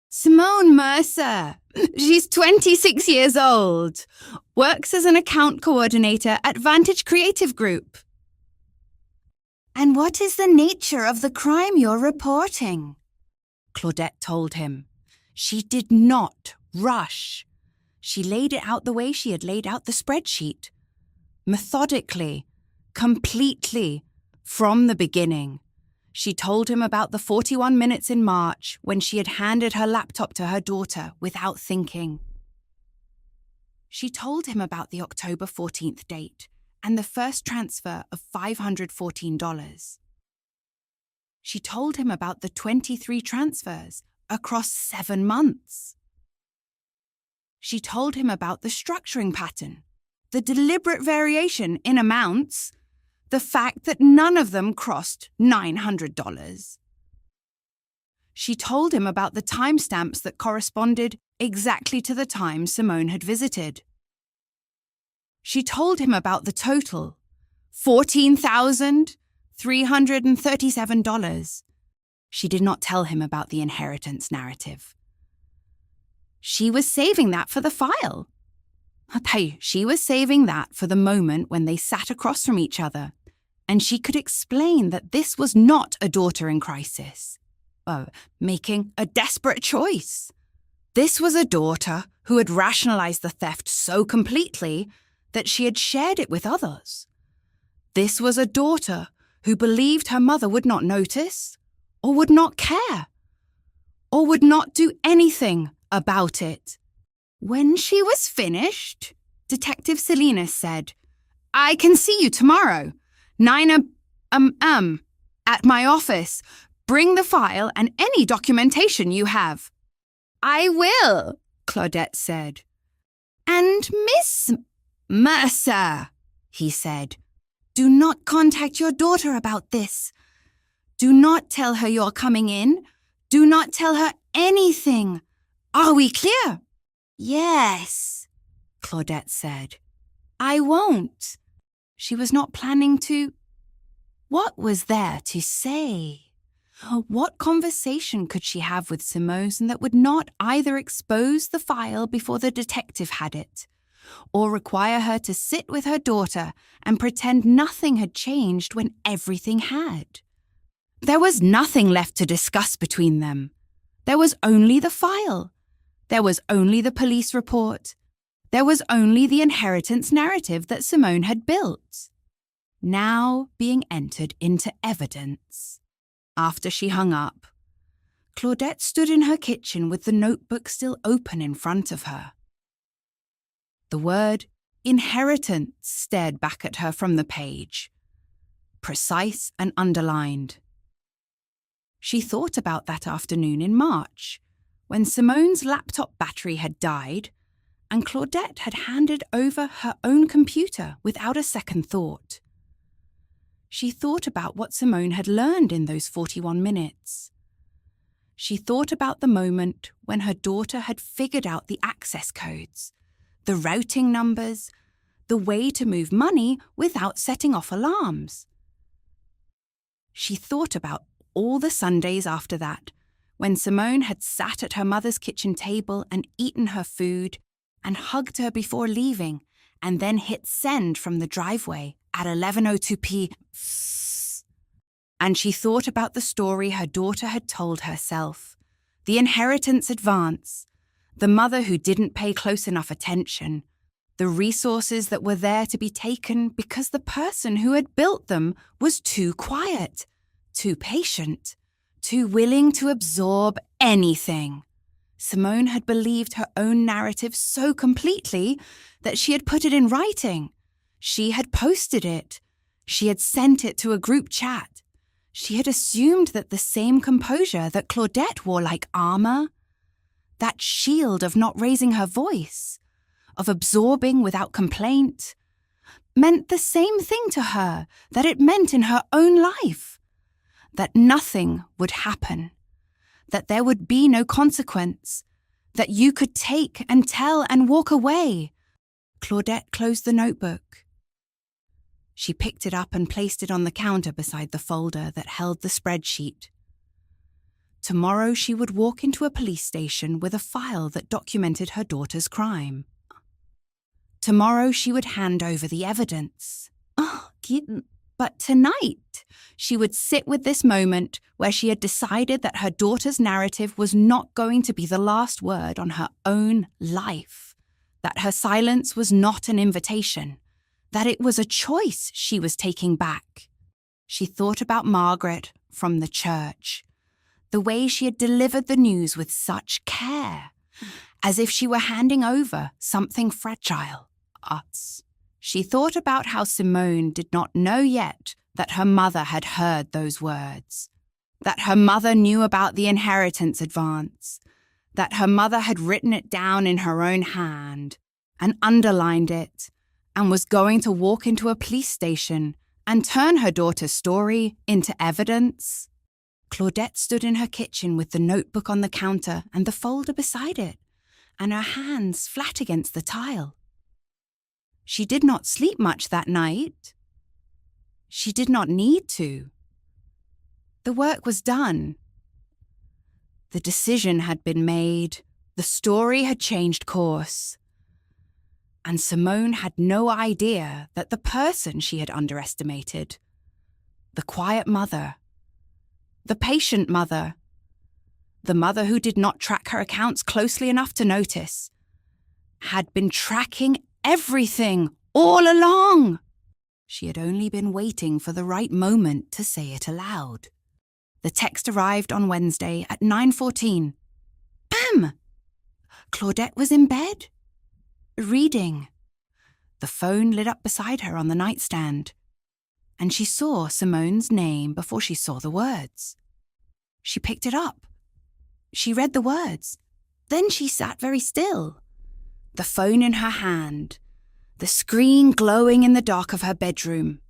"Simone Mercer. She's 26 years old. Works as an account coordinator at Vantage Creative Group." "And what is the nature of the crime you're reporting?" Claudette told him. She did not rush. She laid it out the way she had laid out the spreadsheet. Methodically, completely, from the beginning. She told him about the 41 minutes in March when she had handed her laptop to her daughter without thinking. She told him about the October 14th date and the first transfer of $514. She told him about the 23 transfers across 7 months. She told him about the structuring pattern, the deliberate variation in amounts, the fact that none of them crossed $900. She told him about the timestamps that corresponded exactly to the time Simone had visited. She told him about the total, $14,337. She did not tell him about the inheritance narrative. She was saving that for the file. She was saving that for the moment when they sat across from each other, and she could explain that this was not a daughter in crisis, making a desperate choice. This was a daughter who had rationalized the theft so completely that she had shared it with others. This was a daughter who believed her mother would not notice, or would not care, or would not do anything about it. When she was finished, Detective Salinas said, "I can see you tomorrow. 9 at my office. Bring the file and any documentation you have." "I will," Claudette said. "And Miss Mercer," he said, "do not contact your daughter about this. Do not tell her you're coming in. Do not tell her anything. Are we clear?" "Yes," Claudette said. "I won't." She was not planning to. What was there to say? What conversation could she have with Simone that would not either expose the file before the detective had it, or require her to sit with her daughter and pretend nothing had changed when everything had? There was nothing left to discuss between them. There was only the file. There was only the police report. There was only the inheritance narrative that Simone had built, now being entered into evidence. After she hung up, Claudette stood in her kitchen with the notebook still open in front of her. The word inheritance stared back at her from the page, precise and underlined. She thought about that afternoon in March, when Simone's laptop battery had died and Claudette had handed over her own computer without a second thought. She thought about what Simone had learned in those 41 minutes. She thought about the moment when her daughter had figured out the access codes, the routing numbers, the way to move money without setting off alarms. She thought about all the Sundays after that, when Simone had sat at her mother's kitchen table and eaten her food and hugged her before leaving, and then hit send from the driveway at 11:02 p.m. And she thought about the story her daughter had told herself, the inheritance advance, the mother who didn't pay close enough attention, the resources that were there to be taken because the person who had built them was too quiet, too patient, too willing to absorb anything. Simone had believed her own narrative so completely that she had put it in writing. She had posted it. She had sent it to a group chat. She had assumed that the same composure that Claudette wore like armor, that shield of not raising her voice, of absorbing without complaint, meant the same thing to her that it meant in her own life, that nothing would happen, that there would be no consequence, that you could take and tell and walk away. Claudette closed the notebook. She picked it up and placed it on the counter beside the folder that held the spreadsheet. Tomorrow she would walk into a police station with a file that documented her daughter's crime. Tomorrow she would hand over the evidence. But tonight, she would sit with this moment where she had decided that her daughter's narrative was not going to be the last word on her own life, that her silence was not an invitation, that it was a choice she was taking back. She thought about Margaret from the church, the way she had delivered the news with such care, as if she were handing over something fragile, us. She thought about how Simone did not know yet that her mother had heard those words, that her mother knew about the inheritance advance, that her mother had written it down in her own hand and underlined it and was going to walk into a police station and turn her daughter's story into evidence. Claudette stood in her kitchen with the notebook on the counter and the folder beside it, and her hands flat against the tile. She did not sleep much that night. She did not need to. The work was done. The decision had been made. The story had changed course. And Simone had no idea that the person she had underestimated, the quiet mother, the patient mother, the mother who did not track her accounts closely enough to notice, had been tracking everything all along. She had only been waiting for the right moment to say it aloud. The text arrived on Wednesday at 9:14. Bam! Claudette was in bed, reading. The phone lit up beside her on the nightstand, and she saw Simone's name before she saw the words. She picked it up. She read the words. Then she sat very still, the phone in her hand, the screen glowing in the dark of her bedroom.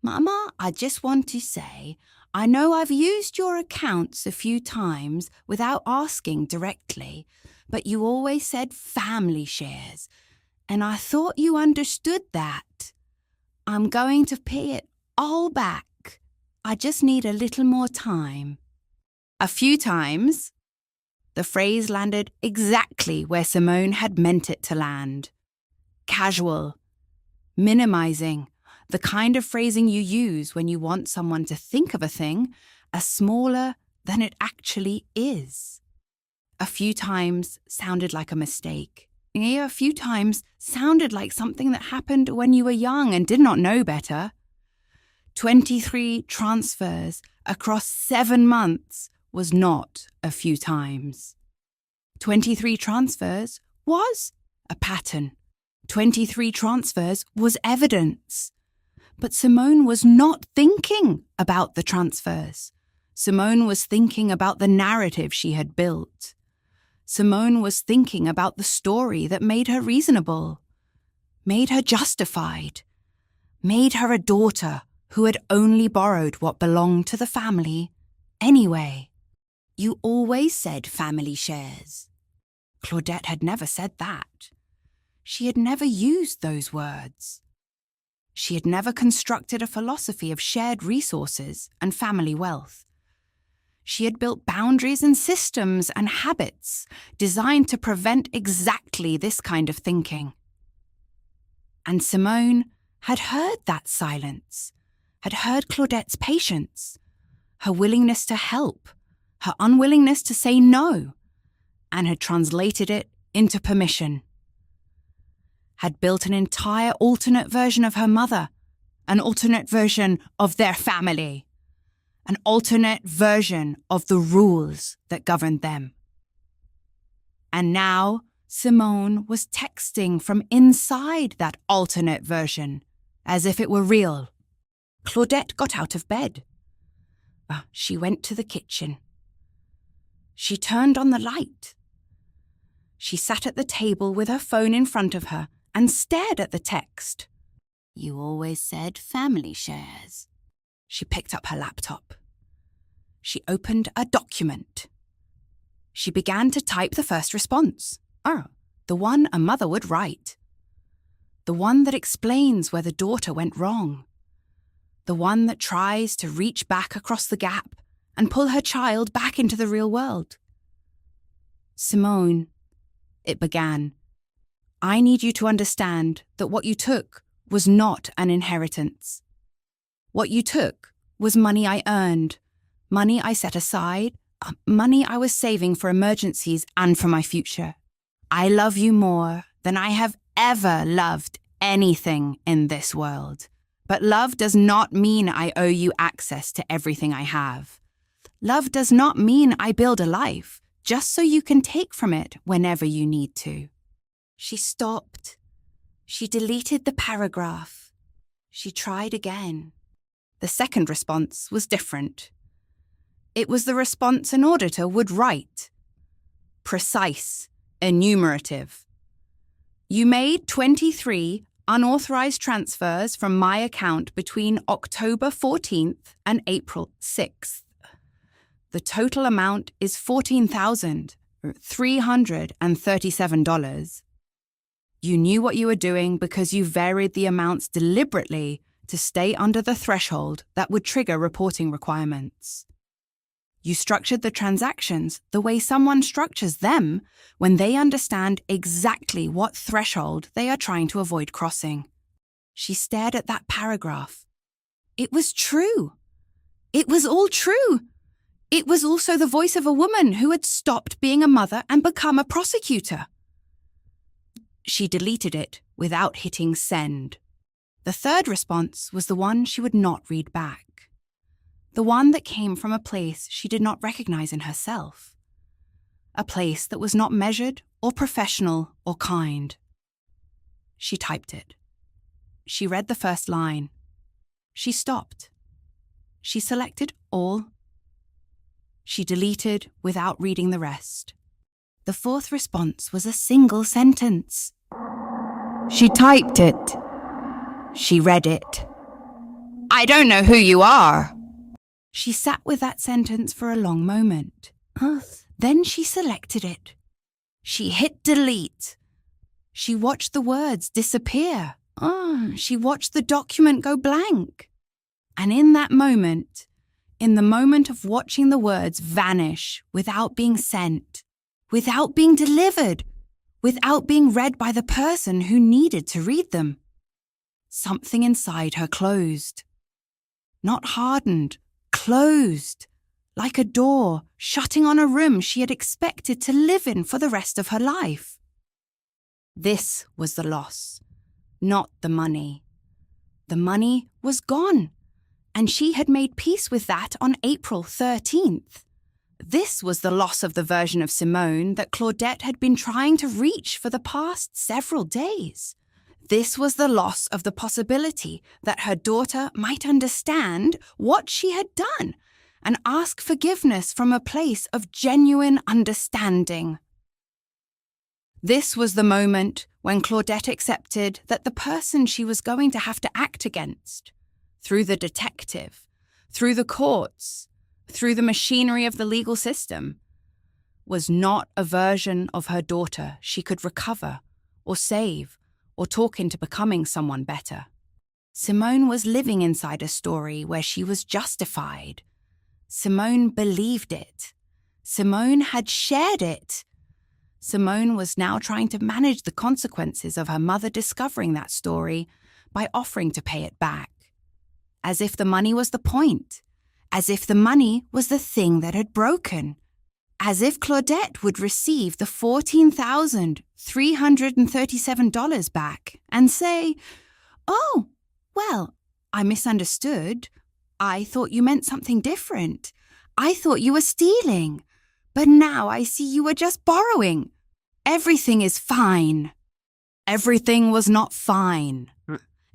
Mama, I just want to say, I know I've used your accounts a few times without asking directly, but you always said family shares, and I thought you understood that. I'm going to pay it all back. I just need a little more time. A few times. The phrase landed exactly where Simone had meant it to land. Casual, minimizing, the kind of phrasing you use when you want someone to think of a thing as smaller than it actually is. A few times sounded like a mistake. A few times sounded like something that happened when you were young and did not know better. 23 transfers across 7 months was not a few times. 23 transfers was a pattern. 23 transfers was evidence. But Simone was not thinking about the transfers. Simone was thinking about the narrative she had built. Simone was thinking about the story that made her reasonable, made her justified, made her a daughter who had only borrowed what belonged to the family anyway. You always said family shares. Claudette had never said that. She had never used those words. She had never constructed a philosophy of shared resources and family wealth. She had built boundaries and systems and habits designed to prevent exactly this kind of thinking. And Simone had heard that silence, had heard Claudette's patience, her willingness to help, her unwillingness to say no, and had translated it into permission. Had built an entire alternate version of her mother, an alternate version of their family, an alternate version of the rules that governed them. And now Simone was texting from inside that alternate version, as if it were real. Claudette got out of bed. She went to the kitchen. She turned on the light. She sat at the table with her phone in front of her and stared at the text. You always said family shares. She picked up her laptop. She opened a document. She began to type the first response. The one a mother would write. The one that explains where the daughter went wrong. The one that tries to reach back across the gap and pull her child back into the real world. Simone, it began, I need you to understand that what you took was not an inheritance. What you took was money I earned, money I set aside, money I was saving for emergencies and for my future. I love you more than I have ever loved anything in this world. But love does not mean I owe you access to everything I have. Love does not mean I build a life just so you can take from it whenever you need to. She stopped. She deleted the paragraph. She tried again. The second response was different. It was the response an auditor would write. Precise, enumerative. You made 23 unauthorized transfers from my account between October 14th and April 6th. The total amount is $14,337. You knew what you were doing because you varied the amounts deliberately to stay under the threshold that would trigger reporting requirements. You structured the transactions the way someone structures them when they understand exactly what threshold they are trying to avoid crossing. She stared at that paragraph. It was true. It was all true. It was also the voice of a woman who had stopped being a mother and become a prosecutor. She deleted it without hitting send. The third response was the one she would not read back. The one that came from a place she did not recognize in herself. A place that was not measured or professional or kind. She typed it. She read the first line. She stopped. She selected all. She deleted without reading the rest. The fourth response was a single sentence. She typed it. She read it. I don't know who you are. She sat with that sentence for a long moment. Then she selected it. She hit delete. She watched the words disappear. She watched the document go blank. And in that moment, in the moment of watching the words vanish without being sent, without being delivered, without being read by the person who needed to read them, something inside her closed. Not hardened, closed, like a door shutting on a room she had expected to live in for the rest of her life. This was the loss, not the money. The money was gone, and she had made peace with that on April 13th. This was the loss of the version of Simone that Claudette had been trying to reach for the past several days. This was the loss of the possibility that her daughter might understand what she had done and ask forgiveness from a place of genuine understanding. This was the moment when Claudette accepted that the person she was going to have to act against, through the detective, through the courts, through the machinery of the legal system, was not a version of her daughter she could recover or save or talk into becoming someone better. Simone was living inside a story where she was justified. Simone believed it. Simone had shared it. Simone was now trying to manage the consequences of her mother discovering that story by offering to pay it back. As if the money was the point. As if the money was the thing that had broken. As if Claudette would receive the $14,337 back and say, "Oh, well, I misunderstood. I thought you meant something different. I thought you were stealing. But now I see you were just borrowing. Everything is fine." Everything was not fine.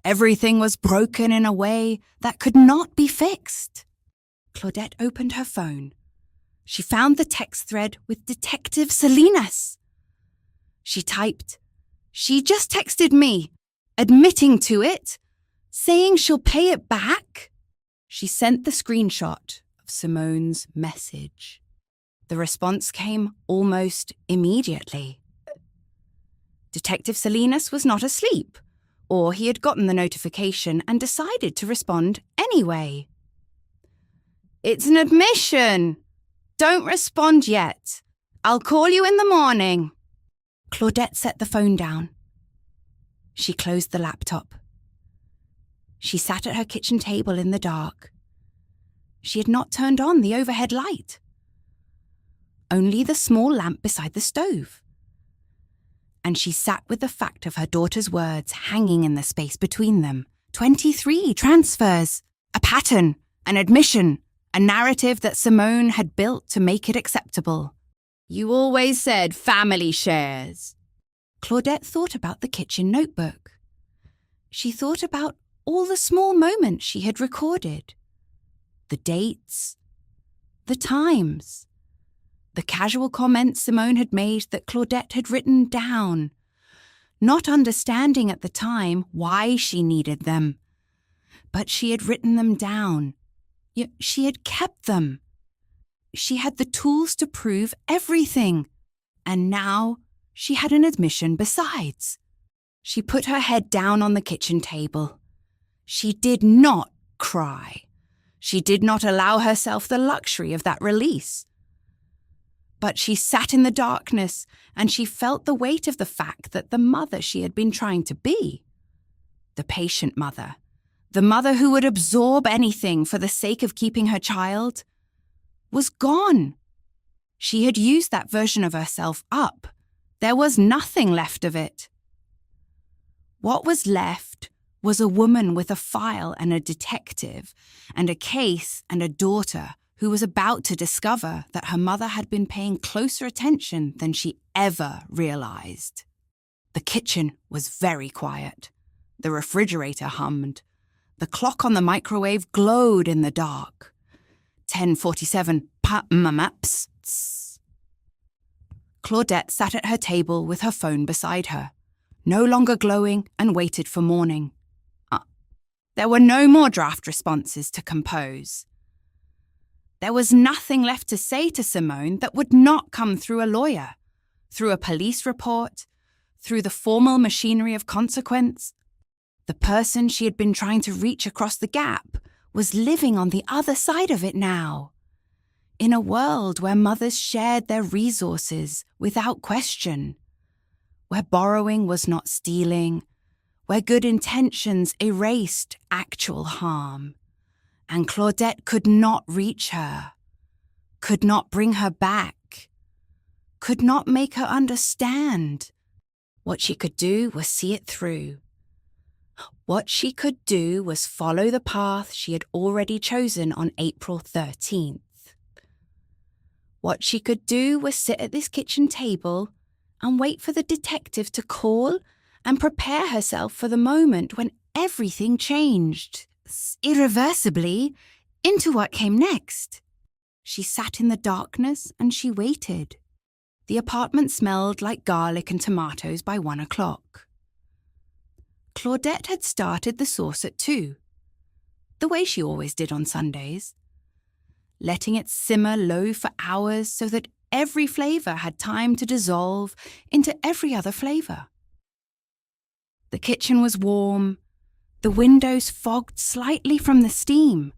Everything was broken in a way that could not be fixed. Claudette opened her phone. She found the text thread with Detective Salinas. She typed, "She just texted me, admitting to it, saying she'll pay it back." She sent the screenshot of Simone's message. The response came almost immediately. Detective Salinas was not asleep, or he had gotten the notification and decided to respond anyway. "It's an admission. Don't respond yet. I'll call you in the morning." Claudette set the phone down. She closed the laptop. She sat at her kitchen table in the dark. She had not turned on the overhead light. Only the small lamp beside the stove. And she sat with the fact of her daughter's words hanging in the space between them. 23 transfers, a pattern, an admission, a narrative that Simone had built to make it acceptable. "You always said family shares." Claudette thought about the kitchen notebook. She thought about all the small moments she had recorded. The dates, the times, the casual comments Simone had made that Claudette had written down, not understanding at the time why she needed them. But she had written them down. She had kept them. She had the tools to prove everything. And now she had an admission besides. She put her head down on the kitchen table. She did not cry. She did not allow herself the luxury of that release. But she sat in the darkness and she felt the weight of the fact that the mother she had been trying to be, the patient mother, the mother who would absorb anything for the sake of keeping her child, was gone. She had used that version of herself up. There was nothing left of it. What was left was a woman with a file and a detective and a case and a daughter who was about to discover that her mother had been paying closer attention than she ever realized. The kitchen was very quiet. The refrigerator hummed. The clock on the microwave glowed in the dark. 10:47 maps. Claudette sat at her table with her phone beside her, no longer glowing, and waited for morning. There were no more draft responses to compose. There was nothing left to say to Simone that would not come through a lawyer, through a police report, through the formal machinery of consequence. The person she had been trying to reach across the gap was living on the other side of it now. In a world where mothers shared their resources without question, where borrowing was not stealing, where good intentions erased actual harm. And Claudette could not reach her, could not bring her back, could not make her understand. What she could do was see it through. What she could do was follow the path she had already chosen on April 13th. What she could do was sit at this kitchen table and wait for the detective to call and prepare herself for the moment when everything changed, irreversibly, into what came next. She sat in the darkness and she waited. The apartment smelled like garlic and tomatoes by 1 o'clock. Claudette had started the sauce at 2, the way she always did on Sundays, letting it simmer low for hours so that every flavour had time to dissolve into every other flavour. The kitchen was warm, the windows fogged slightly from the steam.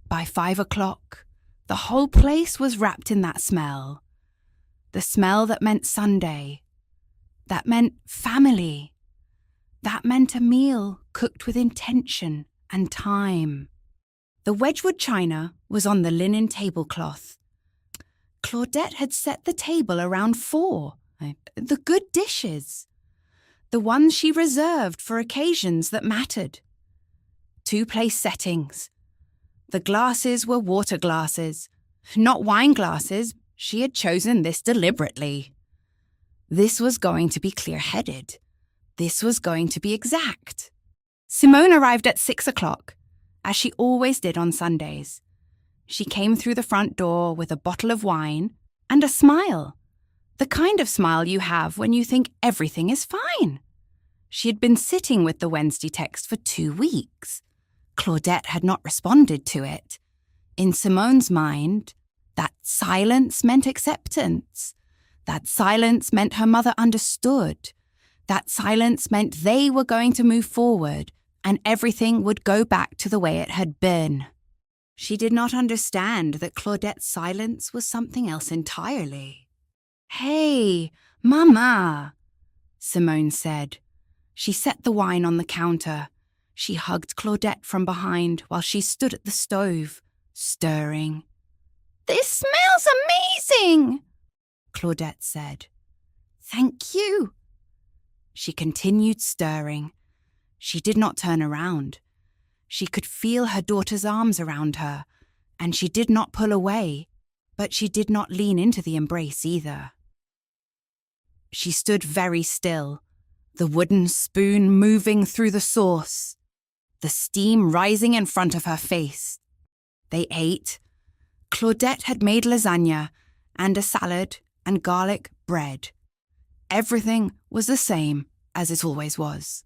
By 5 o'clock, the whole place was wrapped in that smell. The smell that meant Sunday, that meant family, that meant a meal cooked with intention and time. The Wedgwood china was on the linen tablecloth. Claudette had set the table around 4, the good dishes, the ones she reserved for occasions that mattered. 2 place settings. The glasses were water glasses, not wine glasses. She had chosen this deliberately. This was going to be clear-headed. This was going to be exact. Simone arrived at 6 o'clock, as she always did on Sundays. She came through the front door with a bottle of wine and a smile, the kind of smile you have when you think everything is fine. She had been sitting with the Wednesday text for 2 weeks. Claudette had not responded to it. In Simone's mind, that silence meant acceptance. That silence meant her mother understood. That silence meant they were going to move forward and everything would go back to the way it had been. She did not understand that Claudette's silence was something else entirely. "Hey, Mama," Simone said. She set the wine on the counter. She hugged Claudette from behind while she stood at the stove, stirring. "This smells amazing," Claudette said. "Thank you." She continued stirring. She did not turn around. She could feel her daughter's arms around her, and she did not pull away, but she did not lean into the embrace either. She stood very still, the wooden spoon moving through the sauce, the steam rising in front of her face. They ate. Claudette had made lasagna and a salad and garlic bread. Everything was the same as it always was.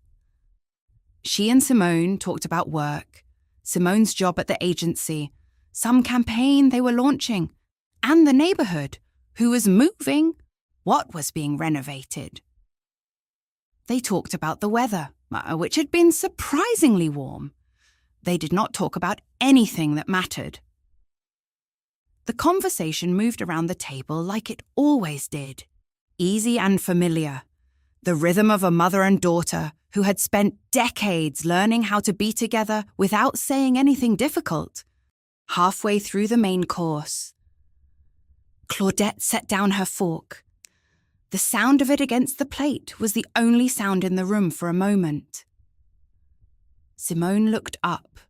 She and Simone talked about work, Simone's job at the agency, some campaign they were launching, and the neighbourhood, who was moving, what was being renovated. They talked about the weather, which had been surprisingly warm. They did not talk about anything that mattered. The conversation moved around the table like it always did, easy and familiar, the rhythm of a mother and daughter who had spent decades learning how to be together without saying anything difficult. Halfway through the main course, Claudette set down her fork. The sound of it against the plate was the only sound in the room for a moment. Simone looked up.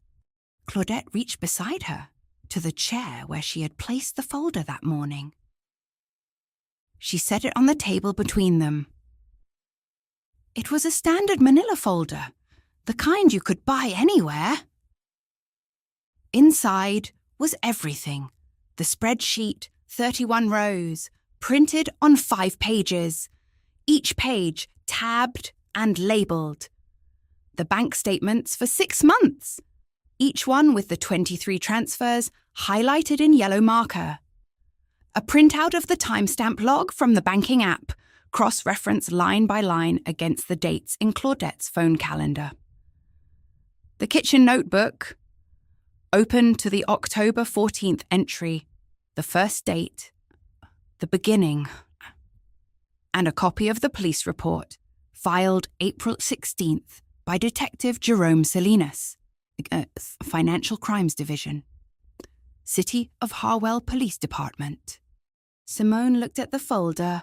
Claudette reached beside her, to the chair where she had placed the folder that morning. She set it on the table between them. It was a standard manila folder, the kind you could buy anywhere. Inside was everything. The spreadsheet, 31 rows, printed on 5 pages, each page tabbed and labelled. The bank statements for 6 months, each one with the 23 transfers highlighted in yellow marker. A printout of the timestamp log from the banking app, cross-referenced line by line against the dates in Claudette's phone calendar. The kitchen notebook, open to the October 14th entry, the first date, the beginning, and a copy of the police report, filed April 16th by Detective Jerome Salinas, Financial Crimes Division, City of Harwell Police Department. Simone looked at the folder.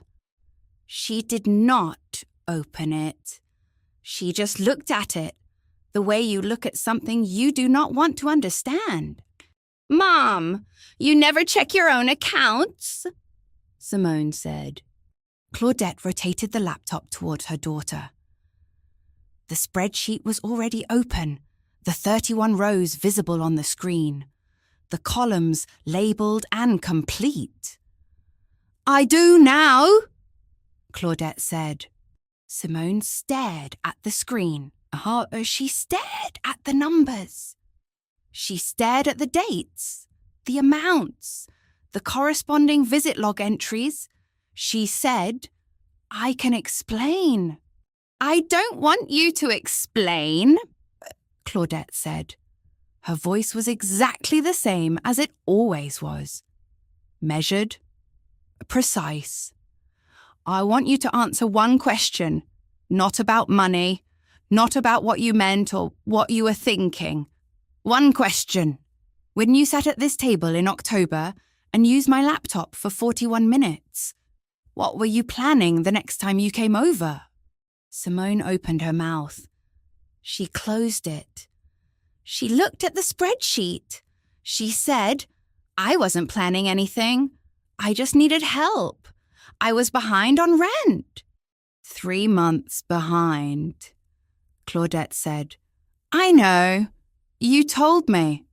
She did not open it. She just looked at it, the way you look at something you do not want to understand. "Mom, you never check your own accounts?" Simone said. Claudette rotated the laptop towards her daughter. The spreadsheet was already open, the 31 rows visible on the screen, the columns labelled and complete. I do now, Claudette said. Simone stared at the screen. She stared at the numbers. She stared at the dates, the amounts, the corresponding visit log entries. She said, "I can explain." I don't want you to explain, Claudette said. Her voice was exactly the same as it always was. Measured, precise. I want you to answer one question, not about money, not about what you meant or what you were thinking. One question. When you sat at this table in October and used my laptop for 41 minutes, what were you planning the next time you came over? Simone opened her mouth. She closed it. She looked at the spreadsheet. She said, "I wasn't planning anything. I just needed help. I was behind on rent." 3 months behind, Claudette said. I know. You told me.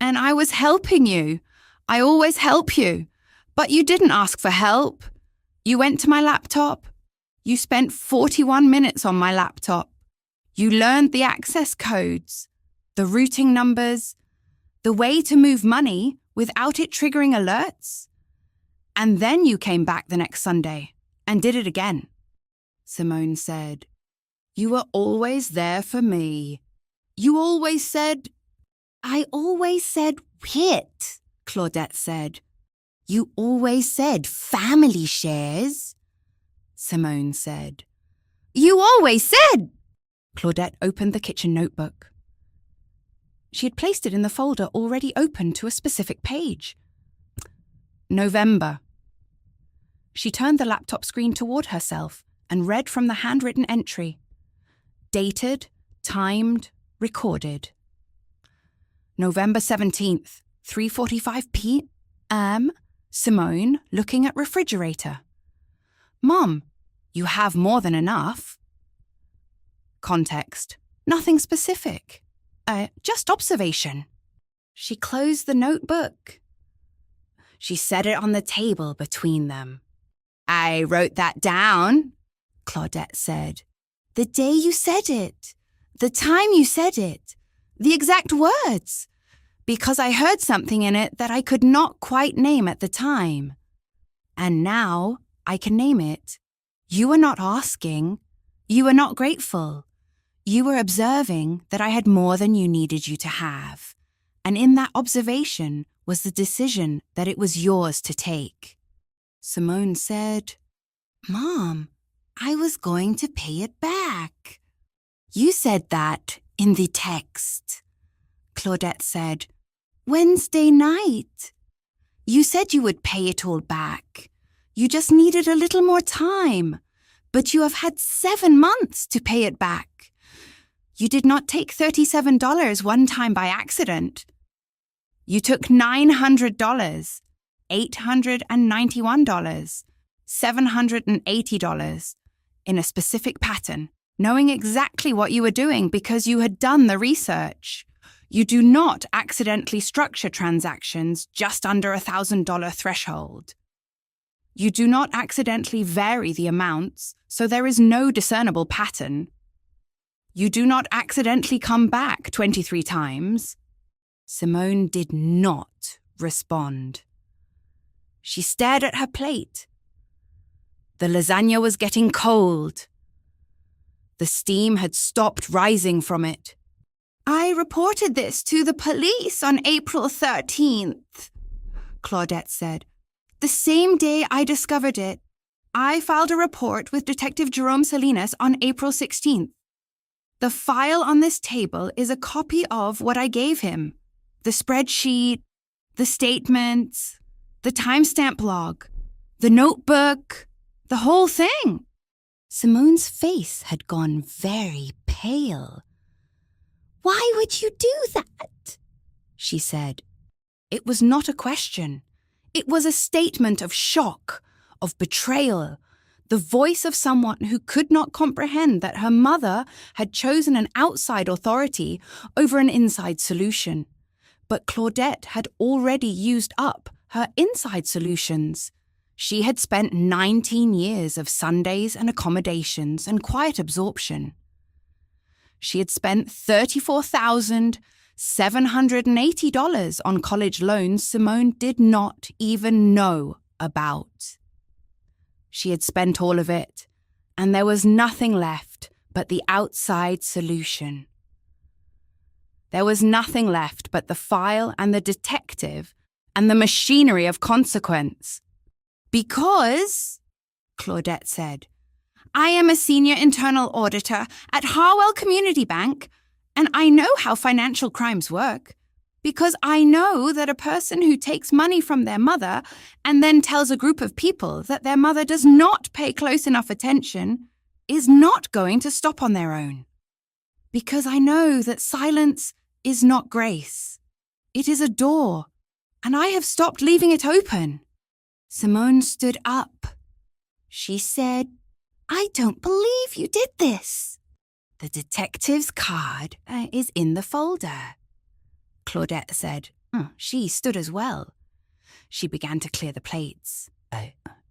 And I was helping you. I always help you. But you didn't ask for help. You went to my laptop. You spent 41 minutes on my laptop. You learned the access codes, the routing numbers, the way to move money without it triggering alerts. And then you came back the next Sunday and did it again. Simone said, "You were always there for me. You always said..." "I always said WHIT," Claudette said. "You always said family shares," Simone said. "You always said..." Claudette opened the kitchen notebook. She had placed it in the folder already open to a specific page. November. She turned the laptop screen toward herself and read from the handwritten entry. Dated, timed, recorded. November 17th, 3:45 p.m. Simone looking at refrigerator. "Mom, you have more than enough." Context. Nothing specific. Just observation. She closed the notebook. She set it on the table between them. "I wrote that down," Claudette said. "The day you said it. The time you said it. The exact words. Because I heard something in it that I could not quite name at the time. And now I can name it. You were not asking. You were not grateful. You were observing that I had more than you needed you to have. And in that observation was the decision that it was yours to take." Simone said, "Mom, I was going to pay it back." "You said that in the text," Claudette said. "Wednesday night. You said you would pay it all back. You just needed a little more time. But you have had 7 months to pay it back. You did not take $37 one time by accident. You took $900, $891, $780 in a specific pattern, knowing exactly what you were doing because you had done the research. You do not accidentally structure transactions just under $1,000 threshold. You do not accidentally vary the amounts, so there is no discernible pattern. You do not accidentally come back 23 times. Simone did not respond. She stared at her plate. The lasagna was getting cold. The steam had stopped rising from it. "I reported this to the police on April 13th, Claudette said. "The same day I discovered it. I filed a report with Detective Jerome Salinas on April 16th. The file on this table is a copy of what I gave him. The spreadsheet, the statements, the timestamp log, the notebook, the whole thing." Simone's face had gone very pale. "Why would you do that?" she said. It was not a question. It was a statement of shock, of betrayal. the voice of someone who could not comprehend that her mother had chosen an outside authority over an inside solution. But Claudette had already used up her inside solutions. She had spent 19 years of Sundays and accommodations and quiet absorption. She had spent $34,780 on college loans Simone did not even know about. She had spent all of it, and there was nothing left but the outside solution. There was nothing left but the file and the detective and the machinery of consequence. Because, Claudette said, I am a senior internal auditor at Harwell Community Bank, and I know how financial crimes work. Because I know that a person who takes money from their mother and then tells a group of people that their mother does not pay close enough attention is not going to stop on their own. Because I know that silence is not grace. It is a door, and I have stopped leaving it open. Simone stood up. She said, I don't believe you did this. The detective's card is in the folder. Claudette said. She stood as well. She began to clear the plates.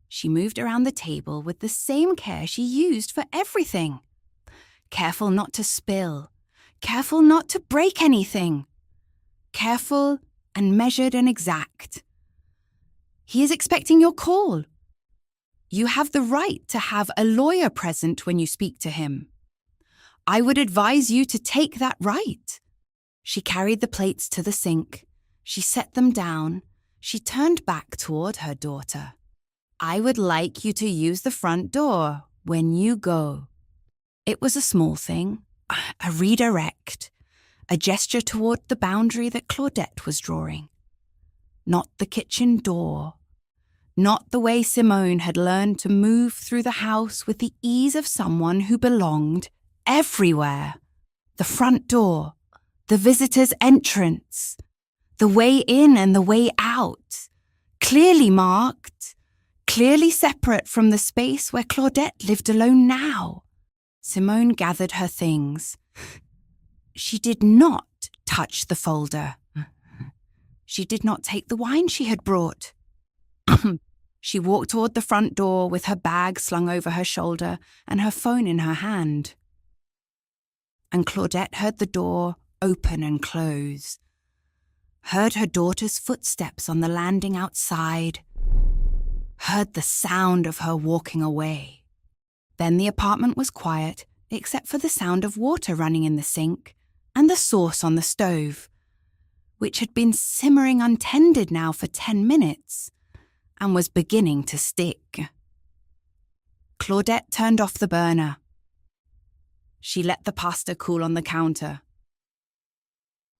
She moved around the table with the same care she used for everything. Careful not to spill. Careful not to break anything. Careful and measured and exact. He is expecting your call. You have the right to have a lawyer present when you speak to him. I would advise you to take that right. She carried the plates to the sink. She set them down. She turned back toward her daughter. I would like you to use the front door when you go. It was a small thing, a redirect, a gesture toward the boundary that Claudette was drawing. Not the kitchen door. Not the way Simone had learned to move through the house with the ease of someone who belonged everywhere. The front door. The visitor's entrance, the way in and the way out, clearly marked, clearly separate from the space where Claudette lived alone now. Simone gathered her things. She did not touch the folder. She did not take the wine she had brought. She walked toward the front door with her bag slung over her shoulder and her phone in her hand. And Claudette heard the door open and close, heard her daughter's footsteps on the landing outside, heard the sound of her walking away. Then the apartment was quiet, except for the sound of water running in the sink and the sauce on the stove, which had been simmering untended now for 10 minutes and was beginning to stick. Claudette turned off the burner. She let the pasta cool on the counter.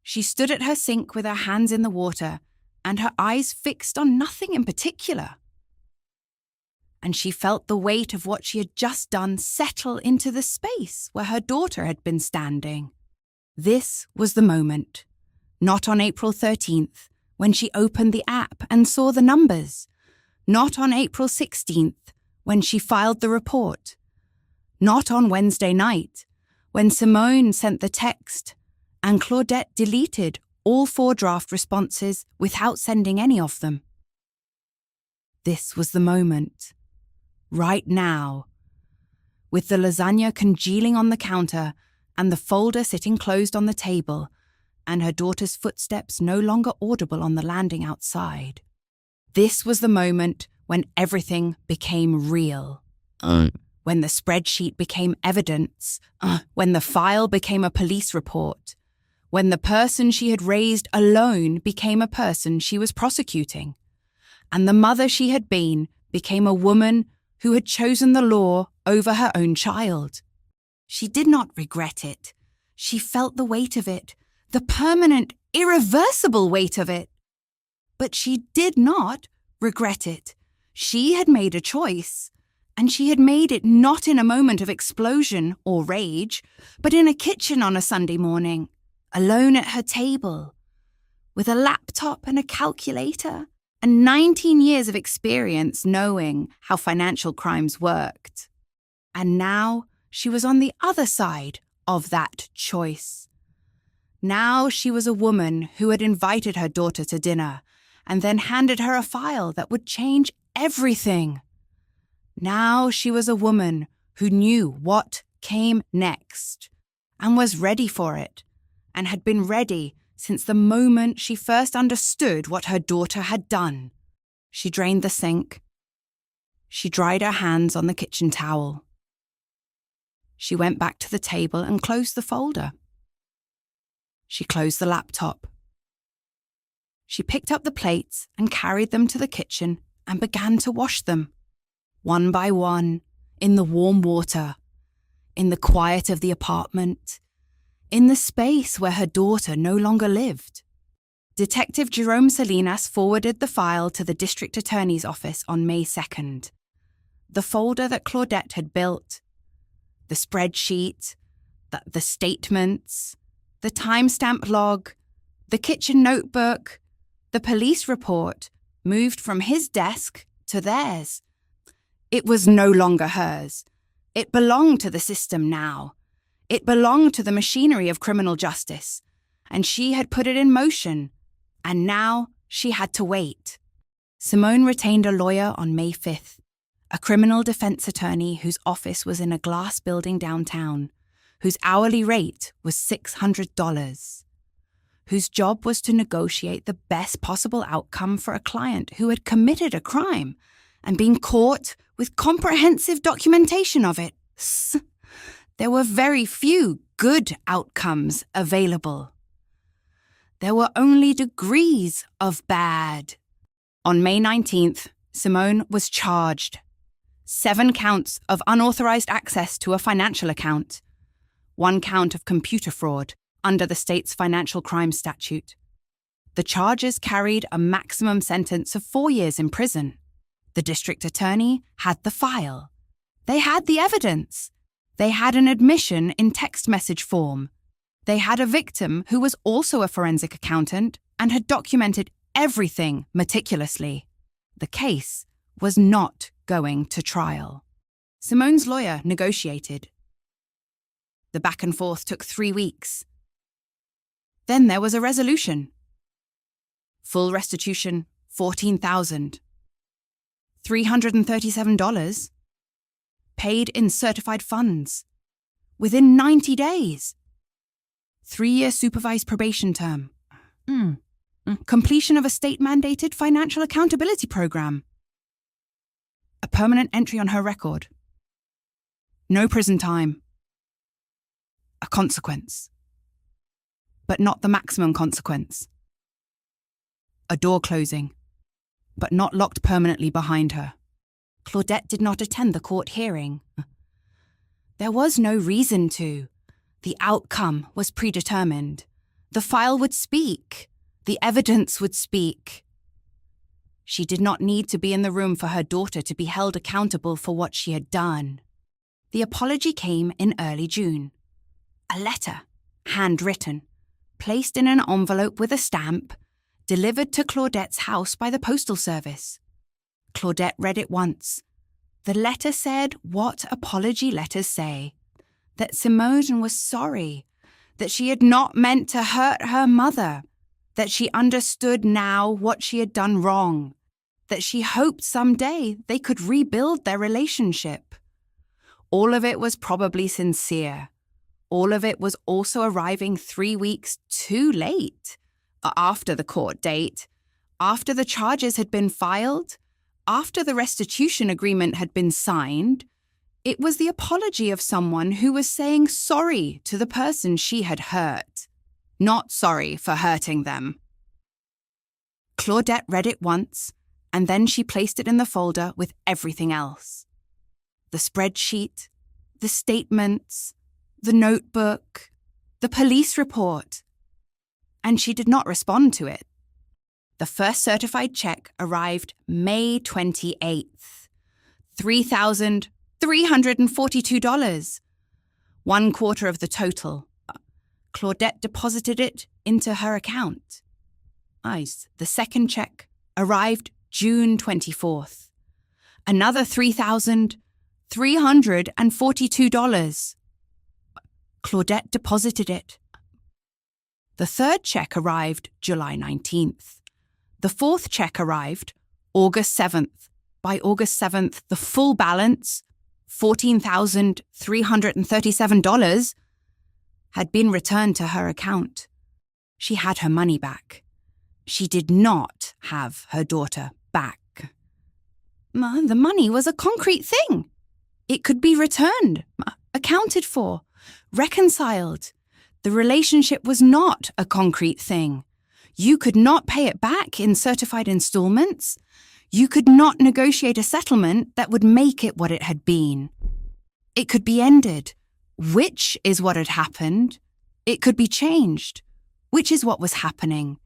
She stood at her sink with her hands in the water and her eyes fixed on nothing in particular. And she felt the weight of what she had just done settle into the space where her daughter had been standing. This was the moment, not on April 13th, when she opened the app and saw the numbers, not on April 16th, when she filed the report, not on Wednesday night, when Simone sent the text and Claudette deleted all 4 draft responses without sending any of them. This was the moment, right now, with the lasagna congealing on the counter and the folder sitting closed on the table, and her daughter's footsteps no longer audible on the landing outside. This was the moment when everything became real. When the spreadsheet became evidence, when the file became a police report, when the person she had raised alone became a person she was prosecuting, and the mother she had been became a woman who had chosen the law over her own child. She did not regret it. She felt the weight of it, the permanent, irreversible weight of it. But she did not regret it. She had made a choice, and she had made it not in a moment of explosion or rage, but in a kitchen on a Sunday morning, alone at her table, with a laptop and a calculator and 19 years of experience knowing how financial crimes worked. And now she was on the other side of that choice. Now she was a woman who had invited her daughter to dinner and then handed her a file that would change everything. Now she was a woman who knew what came next and was ready for it, and had been ready since the moment she first understood what her daughter had done. She drained the sink. She dried her hands on the kitchen towel. She went back to the table and closed the folder. She closed the laptop. She picked up the plates and carried them to the kitchen and began to wash them, one by one, in the warm water, in the quiet of the apartment, in the space where her daughter no longer lived. Detective Jerome Salinas forwarded the file to the district attorney's office on May 2nd. The folder that Claudette had built, the spreadsheet, the statements, the timestamp log, the kitchen notebook, the police report moved from his desk to theirs. It was no longer hers. It belonged to the system now. It belonged to the machinery of criminal justice, and she had put it in motion, and now she had to wait. Simone retained a lawyer on May 5th, a criminal defense attorney whose office was in a glass building downtown, whose hourly rate was $600, whose job was to negotiate the best possible outcome for a client who had committed a crime and been caught with comprehensive documentation of it. There were very few good outcomes available. There were only degrees of bad. On May 19th, Simone was charged. 7 counts of unauthorized access to a financial account, 1 count of computer fraud under the state's financial crime statute. The charges carried a maximum sentence of 4 years in prison. The district attorney had the file. They had the evidence. They had an admission in text message form. They had a victim who was also a forensic accountant and had documented everything meticulously. The case was not going to trial. Simone's lawyer negotiated. The back and forth took 3 weeks. Then there was a resolution. Full restitution, $14,000. $337. Paid in certified funds. Within 90 days. 3-year supervised probation term. Completion of a state-mandated financial accountability program. A permanent entry on her record. No prison time. A consequence. But not the maximum consequence. A door closing, but not locked permanently behind her. Claudette did not attend the court hearing. There was no reason to. The outcome was predetermined. The file would speak. The evidence would speak. She did not need to be in the room for her daughter to be held accountable for what she had done. The apology came in early June. A letter, handwritten, placed in an envelope with a stamp, delivered to Claudette's house by the postal service. Claudette read it once. The letter said what apology letters say, that Simone was sorry, that she had not meant to hurt her mother, that she understood now what she had done wrong, that she hoped someday they could rebuild their relationship. All of it was probably sincere. All of it was also arriving 3 weeks too late, after the court date, after the charges had been filed, after the restitution agreement had been signed. It was the apology of someone who was saying sorry to the person she had hurt, not sorry for hurting them. Claudette read it once, and then she placed it in the folder with everything else. The spreadsheet, the statements, the notebook, the police report. And she did not respond to it. The first certified check arrived May 28th. $3,342. 1/4 of the total. Claudette deposited it into her account. The second check arrived June 24th. Another $3,342. Claudette deposited it. The third check arrived July 19th. The fourth check arrived August 7th. By August 7th, the full balance, $14,337, had been returned to her account. She had her money back. She did not have her daughter back. The money was a concrete thing. It could be returned, accounted for, reconciled. The relationship was not a concrete thing. You could not pay it back in certified installments. You could not negotiate a settlement that would make it what it had been. It could be ended, which is what had happened. It could be changed, which is what was happening.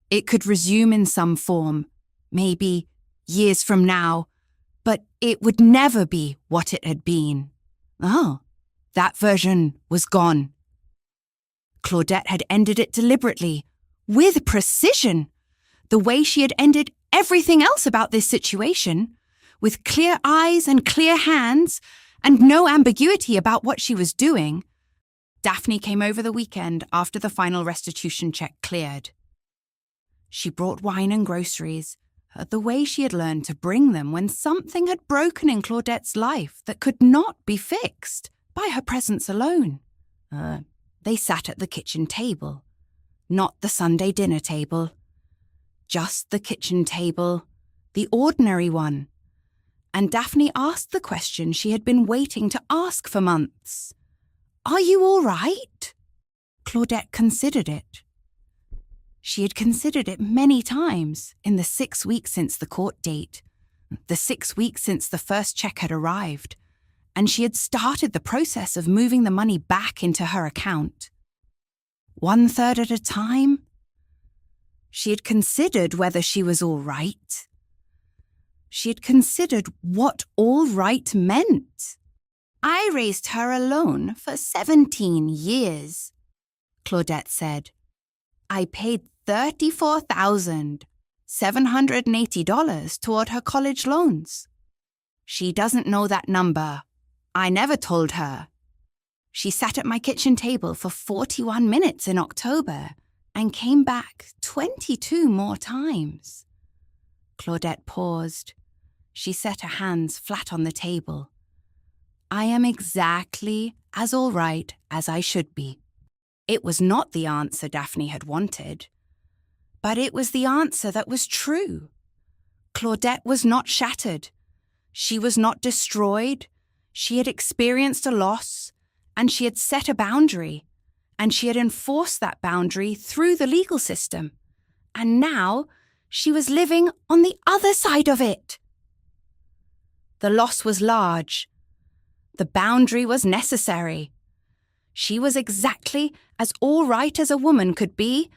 It could resume in some form, maybe years from now, but it would never be what it had been. Oh, that version was gone. Claudette had ended it deliberately, with precision, the way she had ended everything else about this situation, with clear eyes and clear hands, and no ambiguity about what she was doing. Daphne came over the weekend after the final restitution check cleared. She brought wine and groceries, the way she had learned to bring them when something had broken in Claudette's life that could not be fixed by her presence alone. They sat at the kitchen table, not the Sunday dinner table. Just the kitchen table, the ordinary one. And Daphne asked the question she had been waiting to ask for months. "Are you all right?" Claudette considered it. She had considered it many times in the 6 weeks since the court date, the 6 weeks since the first check had arrived, and she had started the process of moving the money back into her account. 1/3 at a time. She had considered whether she was all right. She had considered what all right meant. "I raised her alone for 17 years, Claudette said. "I paid $34,780 toward her college loans. She doesn't know that number. I never told her. She sat at my kitchen table for 41 minutes in October and came back 22 more times." Claudette paused. She set her hands flat on the table. "I am exactly as all right as I should be." It was not the answer Daphne had wanted, but it was the answer that was true. Claudette was not shattered. She was not destroyed. She had experienced a loss, and she had set a boundary, and she had enforced that boundary through the legal system. And now she was living on the other side of it. The loss was large. The boundary was necessary. She was exactly as all right as a woman could be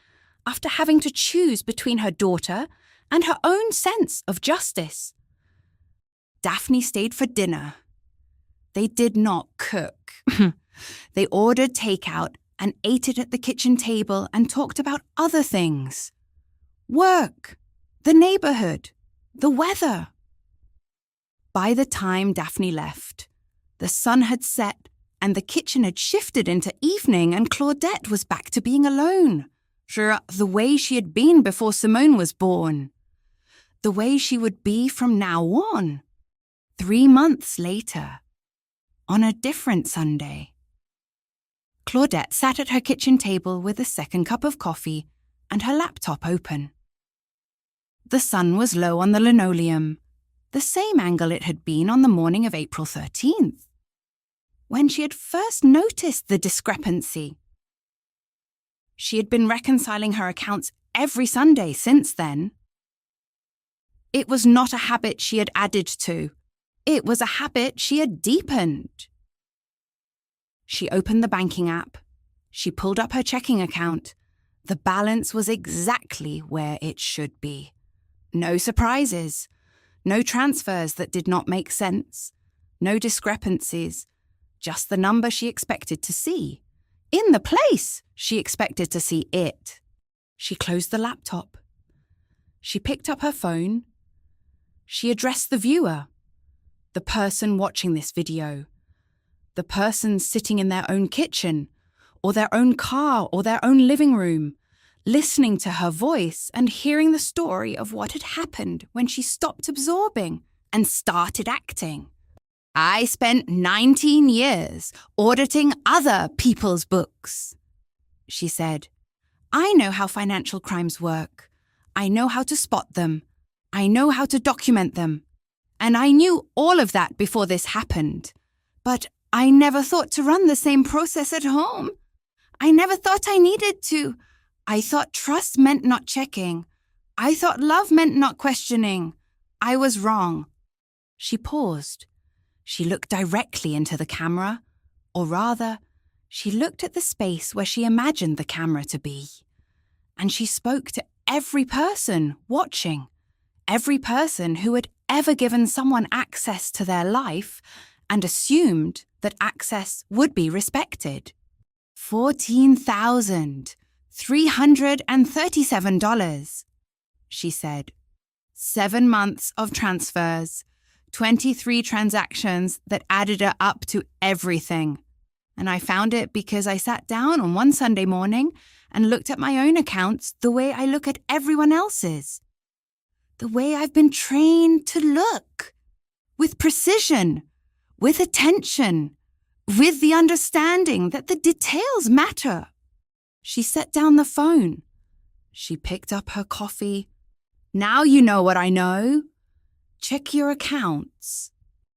after having to choose between her daughter and her own sense of justice. Daphne stayed for dinner. They did not cook. They ordered takeout and ate it at the kitchen table and talked about other things. Work, the neighborhood, the weather. By the time Daphne left, the sun had set and the kitchen had shifted into evening and Claudette was back to being alone. The way she had been before Simone was born. The way she would be from now on. 3 months later. On a different Sunday. Claudette sat at her kitchen table with a second cup of coffee and her laptop open. The sun was low on the linoleum, the same angle it had been on the morning of April 13th, when she had first noticed the discrepancy. She had been reconciling her accounts every Sunday since then. It was not a habit she had added to. It was a habit she had deepened. She opened the banking app. She pulled up her checking account. The balance was exactly where it should be. No surprises. No transfers that did not make sense. No discrepancies. Just the number she expected to see. In the place she expected to see it. She closed the laptop. She picked up her phone. She addressed the viewer, the person watching this video, the person sitting in their own kitchen, or their own car, or their own living room, listening to her voice and hearing the story of what had happened when she stopped absorbing and started acting. I spent 19 years auditing other people's books, she said. I know how financial crimes work. I know how to spot them. I know how to document them. And I knew all of that before this happened. But I never thought to run the same process at home. I never thought I needed to. I thought trust meant not checking. I thought love meant not questioning. I was wrong. She paused. She looked directly into the camera, or rather, she looked at the space where she imagined the camera to be. And she spoke to every person watching, every person who had ever given someone access to their life and assumed that access would be respected. $14,337, she said. 7 months of transfers, 23 transactions that added up to everything. And I found it because I sat down on one Sunday morning and looked at my own accounts the way I look at everyone else's. The way I've been trained to look. With precision, with attention, with the understanding that the details matter. She set down the phone. She picked up her coffee. Now you know what I know. Check your accounts.